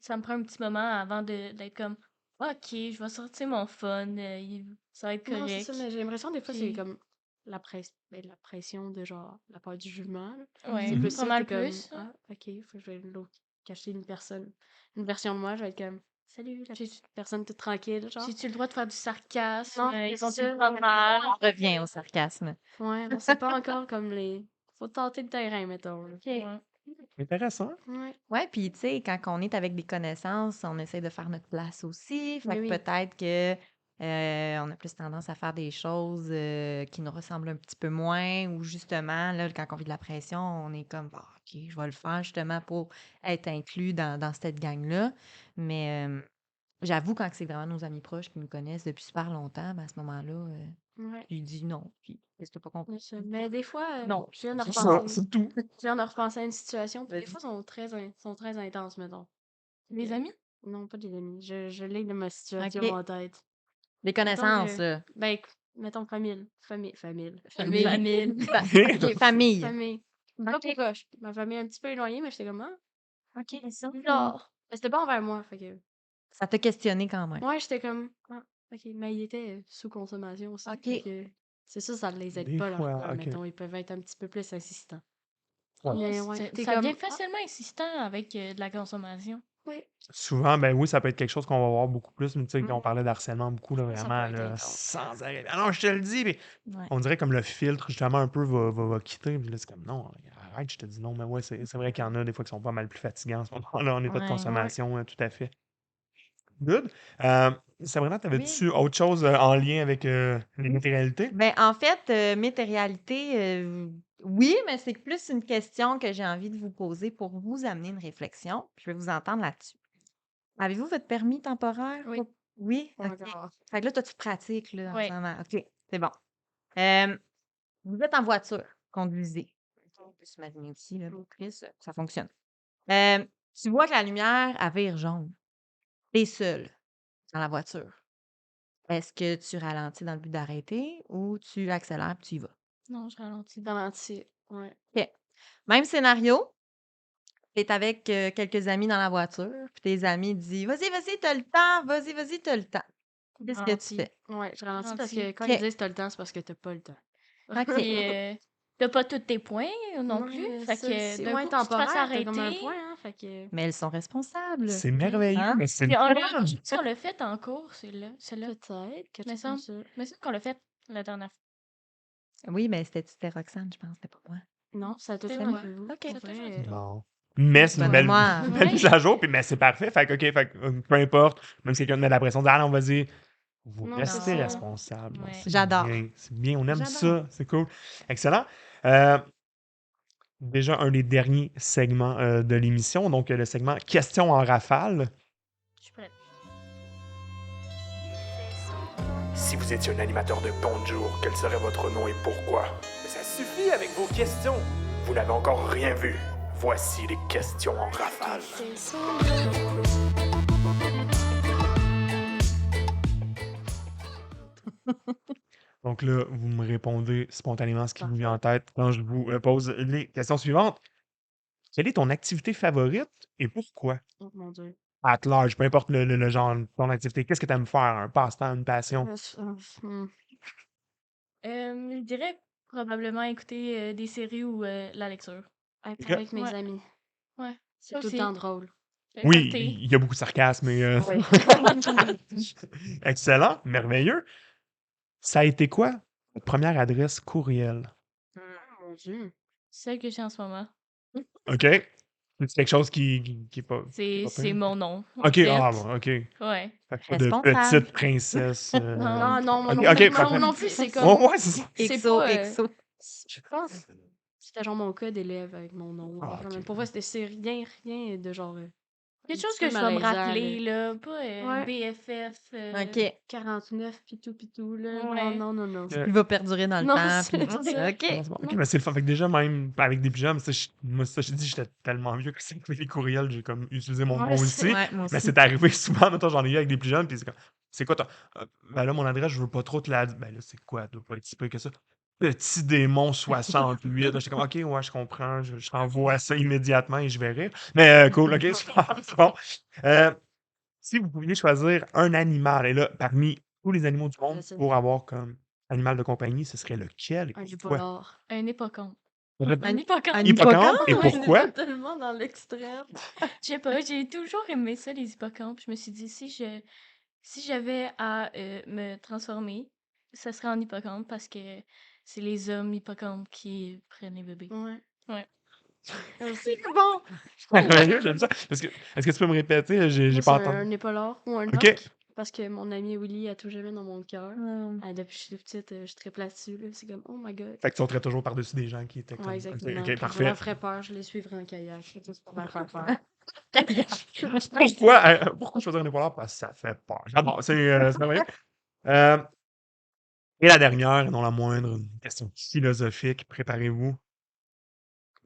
ça me prend un petit moment avant d'être comme OK, je vais sortir mon fun, ça va être Non, c'est ça, correct. mais j'ai l'impression, des fois, c'est Puis, comme la pression de genre, la peur du jugement, là. ouais, C'est Mhm. plus pas ça, mal t'es comme, plus. ah, OK, faut que je vais l'autre cacher une version de moi, je vais être comme, salut, la J'ai- petite personne toute tranquille, genre. J'ai-tu le droit de faire du sarcasme? Non, Ils c'est vont-tu ça. le prendre mal? On revient au sarcasme. Ouais, on sait pas encore comme les. Faut tenter le terrain, mettons, là. Ouais. Intéressant. Ouais. Ouais, puis tu sais, quand on est avec des connaissances, on essaie de faire notre place aussi. Fait Mais que oui. peut-être que on a plus tendance à faire des choses qui nous ressemblent un petit peu moins, ou justement, là, quand on vit de la pression, on est comme, bah, OK, je vais le faire justement pour être inclus dans cette gang-là. Mais j'avoue, quand c'est vraiment nos amis proches qui nous connaissent depuis super longtemps, ben, à ce moment-là, Ouais. je lui dis non. Puis, qu'est-ce que t'as pas compris? C'est ça. Mais des fois, Non. je viens de C'est ça, repenser. c'est tout. Je viens de repenser à une situation, puis des Vas-y. fois, sont très intenses, mettons. Les amis? Non, pas des amis. Je l'ai de ma situation OK. en tête. Les Mettons connaissances, que, là. ben, mettons famille. Famille. Famille. Famille. OK, famille. Famille. Pas OK. proche. Ma famille est un petit peu éloignée, mais j'étais comme, ah, OK, ça. genre. Mais c'était pas envers moi, fait que. Ça t'a questionné quand même. Ouais, j'étais comme, ah, ok. Mais il était sous consommation aussi. OK. Fait que c'est ça, ça les aide Des pas, leur fois, plan, OK. mettons. Ils peuvent être un petit peu plus insistants. Ouais. Mais ouais, t'es Ça comme, devient ah, facilement insistant avec de la consommation. oui. Souvent, ben oui, ça peut être quelque chose qu'on va voir beaucoup plus, mais tu sais, on Mm. parlait d'harcèlement beaucoup, là, Ça vraiment, peut être là, intense. sans arrêt. Ah non, je te le dis, mais Ouais. on dirait comme le filtre, justement, un peu va quitter. Puis là, c'est comme, non, arrête, je te dis non, mais ouais, c'est vrai qu'il y en a des fois qui sont pas mal plus fatigants en ce moment-là, en état de Ouais. consommation, tout à fait. Good. Sabrina, Oui. t'avais-tu autre chose en lien avec les matérialités? Ben, en fait, météoralité, oui, mais c'est plus une question que j'ai envie de vous poser pour vous amener une réflexion. Puis je vais vous entendre là-dessus. Avez-vous votre permis temporaire? Oui. Oui? Pas OK. encore. Fait que là, toi, tu pratiques là, en Oui. ce moment. OK, c'est bon. Vous êtes en voiture, conduisez. On peut s'imaginer aussi, là, Chris, ça fonctionne. Tu vois que la lumière, elle vire jaune. T'es seul dans la voiture. Est-ce que tu ralentis dans le but d'arrêter ou tu accélères et tu y vas? Non, je ralentis. Ralentir. Ouais. OK. Même scénario, tu es avec quelques amis dans la voiture, puis tes amis disent vas-y, vas-y, t'as le temps, vas-y, vas-y, t'as le temps. Qu'est-ce que tu Ralentis. fais? Ouais, je ralentis parce que Ralentis. quand OK. ils disent t'as le temps, c'est parce que t'as pas le temps. OK. Puis, t'as pas tous tes points non Ouais, plus. mais Fait ça, que c'est d'un moins coup, que tu te fasses temporaire, t'as comme un arrêter. point, hein, fait que. Mais elles sont responsables. C'est merveilleux, Hein? mais c'est Puis le on fun. je pense qu'on l'a fait en cours, celle-là. Peut-être, quelque Me chose comme semble, ça. me semble qu'on l'a fait la dernière fois. Oui, mais c'était Roxane, je pense, c'était pas moi. Non, ça a toujours C'est été moi. vous. OK. Pour C'est toujours vrai, été toi. Bon. Mais c'est une belle, Pardonne-moi. une belle mise à jour, puis mais c'est parfait. Fait que, OK, fait que, peu importe, même si quelqu'un te met de la pression, dit, ah non, vas-y, vous Non, restez c'est ça. responsable. Non, Ouais. c'est J'adore. bien, c'est bien, on aime J'adore. ça, c'est cool. Excellent. Euh, déjà un des derniers segments de l'émission, donc le segment questions en rafale. Je suis prête. Si vous étiez un animateur de Bonjour, quel serait votre nom et pourquoi? Mais ça suffit avec vos questions. Vous n'avez encore rien vu. Voici les questions en rafale. Donc là, vous me répondez spontanément ce qui vous vient en tête quand je vous pose les questions suivantes. Quelle est ton activité favorite et pourquoi? Oh mon Dieu. At large, peu importe le genre, ton activité. Qu'est-ce que tu aimes faire? Un passe-temps, une passion? Je dirais probablement écouter des séries ou la lecture. Être Ok. avec mes Ouais. amis. Ouais. C'est Ça tout le aussi. temps drôle. Oui, Party. il y a beaucoup de sarcasme. Oui. Excellent, merveilleux. Ça a été quoi votre première adresse courriel? Oh mon Dieu. Celle que j'ai en ce moment. OK. C'est quelque chose qui est pas C'est pire? mon nom. OK, Fait. OK. Ouais. Fait que pas de Responsable. petite princesse. Ah non, moi OK, non OK, plus. parfait. Moi non plus, c'est Ouais, comme. ouais, c'est ça. C'est Exo, pas, exo. Je pense que c'était genre mon cas d'élève avec mon nom. Ah, Genre, ok. pour vrai, c'est rien de genre. Quelque un chose petit peu que je vais me malaisant, rappeler, là. Pas Ouais. BFF. OK. 49 pis tout, là. Ouais. Non. Il va perdurer dans le Non, temps. c'est Puis... ça. OK. Ah, c'est bon. OK, mais c'est le fun. Fait que déjà, même avec des pyjamas, moi, ça, je dis, j'étais tellement vieux que c'est avec les courriels, j'ai comme utilisé mon Ouais, nom c'est- aussi. Ouais, moi Mais aussi. c'est arrivé souvent, mettons, j'en ai eu avec des pyjamas, puis c'est comme, c'est quoi ton. Ben là, mon adresse, je veux pas trop te la. Ben là, c'est quoi? Elle doit pas être si peu que ça. Petit démon 68. Là, j'étais comme, OK, ouais, je comprends. Je t'envoie ça immédiatement et je verrai. Mais cool, OK, super, c'est bon. Si vous pouviez choisir un animal, et là, parmi tous les animaux du monde, sais. pour avoir comme animal de compagnie, ce serait lequel et Un pourquoi? hippolore. Un hippocampe. Rép- Un hippocampe. Un Hippocampe et On est pourquoi? pas tellement dans l'extrême. Je sais pas, j'ai toujours aimé ça, les hippocampes. Je me suis dit, si j'avais à me transformer, ça serait en hippocampe parce que c'est les hommes hippocampes qui prennent les bébés. Ouais. Ouais. C'est bon. Merveilleux, j'aime ça. Est-ce que tu peux me répéter? J'ai Moi, pas c'est entendu. un épaulard ou un OK. orque. Parce que mon amie Willy a tout jamais dans mon cœur. Hum. Depuis que je suis petite, je triple là-dessus. Là. C'est comme, oh my god. Fait que tu sauterais toujours par-dessus des gens qui étaient comme. Ouais, OK, exactement. OK, Puis je parfait. leur ferais peur, je les suivrais en kayak. C'est tout pour leur faire peur. Pourquoi choisir un épaulard? Parce que ça fait peur. J'adore, c'est merveilleux. Euh, et la dernière, et non la moindre, une question philosophique. Préparez-vous.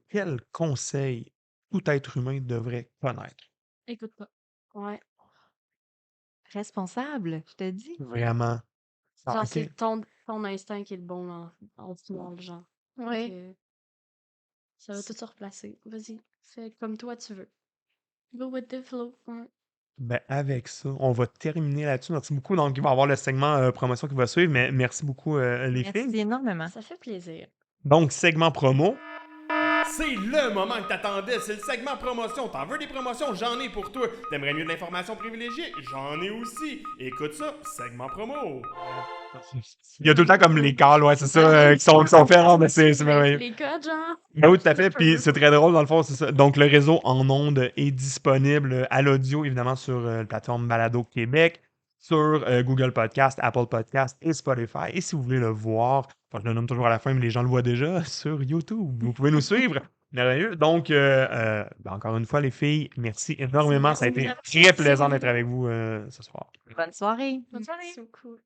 Quel conseil tout être humain devrait connaître? Écoute pas. Ouais. Responsable, je te dis. Vraiment. Ah, Genre, OK. c'est ton instinct qui est le bon en final, genre. Ouais. Que ça va tout se replacer. Vas-y, fais comme toi tu veux. Go with the flow. Ouais. Ben, avec ça, on va terminer là-dessus. Merci beaucoup. Donc, il va y avoir le segment promotion qui va suivre, mais merci beaucoup, les filles. Merci énormément. Ça fait plaisir. Donc, segment promo. C'est le moment que t'attendais, c'est le segment promotion. T'en veux des promotions? J'en ai pour toi. T'aimerais mieux de l'information privilégiée? J'en ai aussi. Écoute ça, segment promo. Il y a tout le temps comme les calls, ouais, c'est ça, qui sont faits, non, mais c'est merveilleux. Les codes, genre. Ben oui, tout à fait. Puis c'est très drôle, dans le fond, c'est ça. Donc, le réseau en ondes est disponible à l'audio, évidemment, sur la plateforme Balado Québec, sur Google Podcast, Apple Podcast et Spotify. Et si vous voulez le voir, enfin, je le nomme toujours à la fin, mais les gens le voient déjà sur YouTube. Vous pouvez nous suivre. Merveilleux. Donc, ben, encore une fois, les filles, merci énormément. Ça a été très plaisant d'être avec vous ce soir. Bonne soirée. Bonne soirée. C'est cool.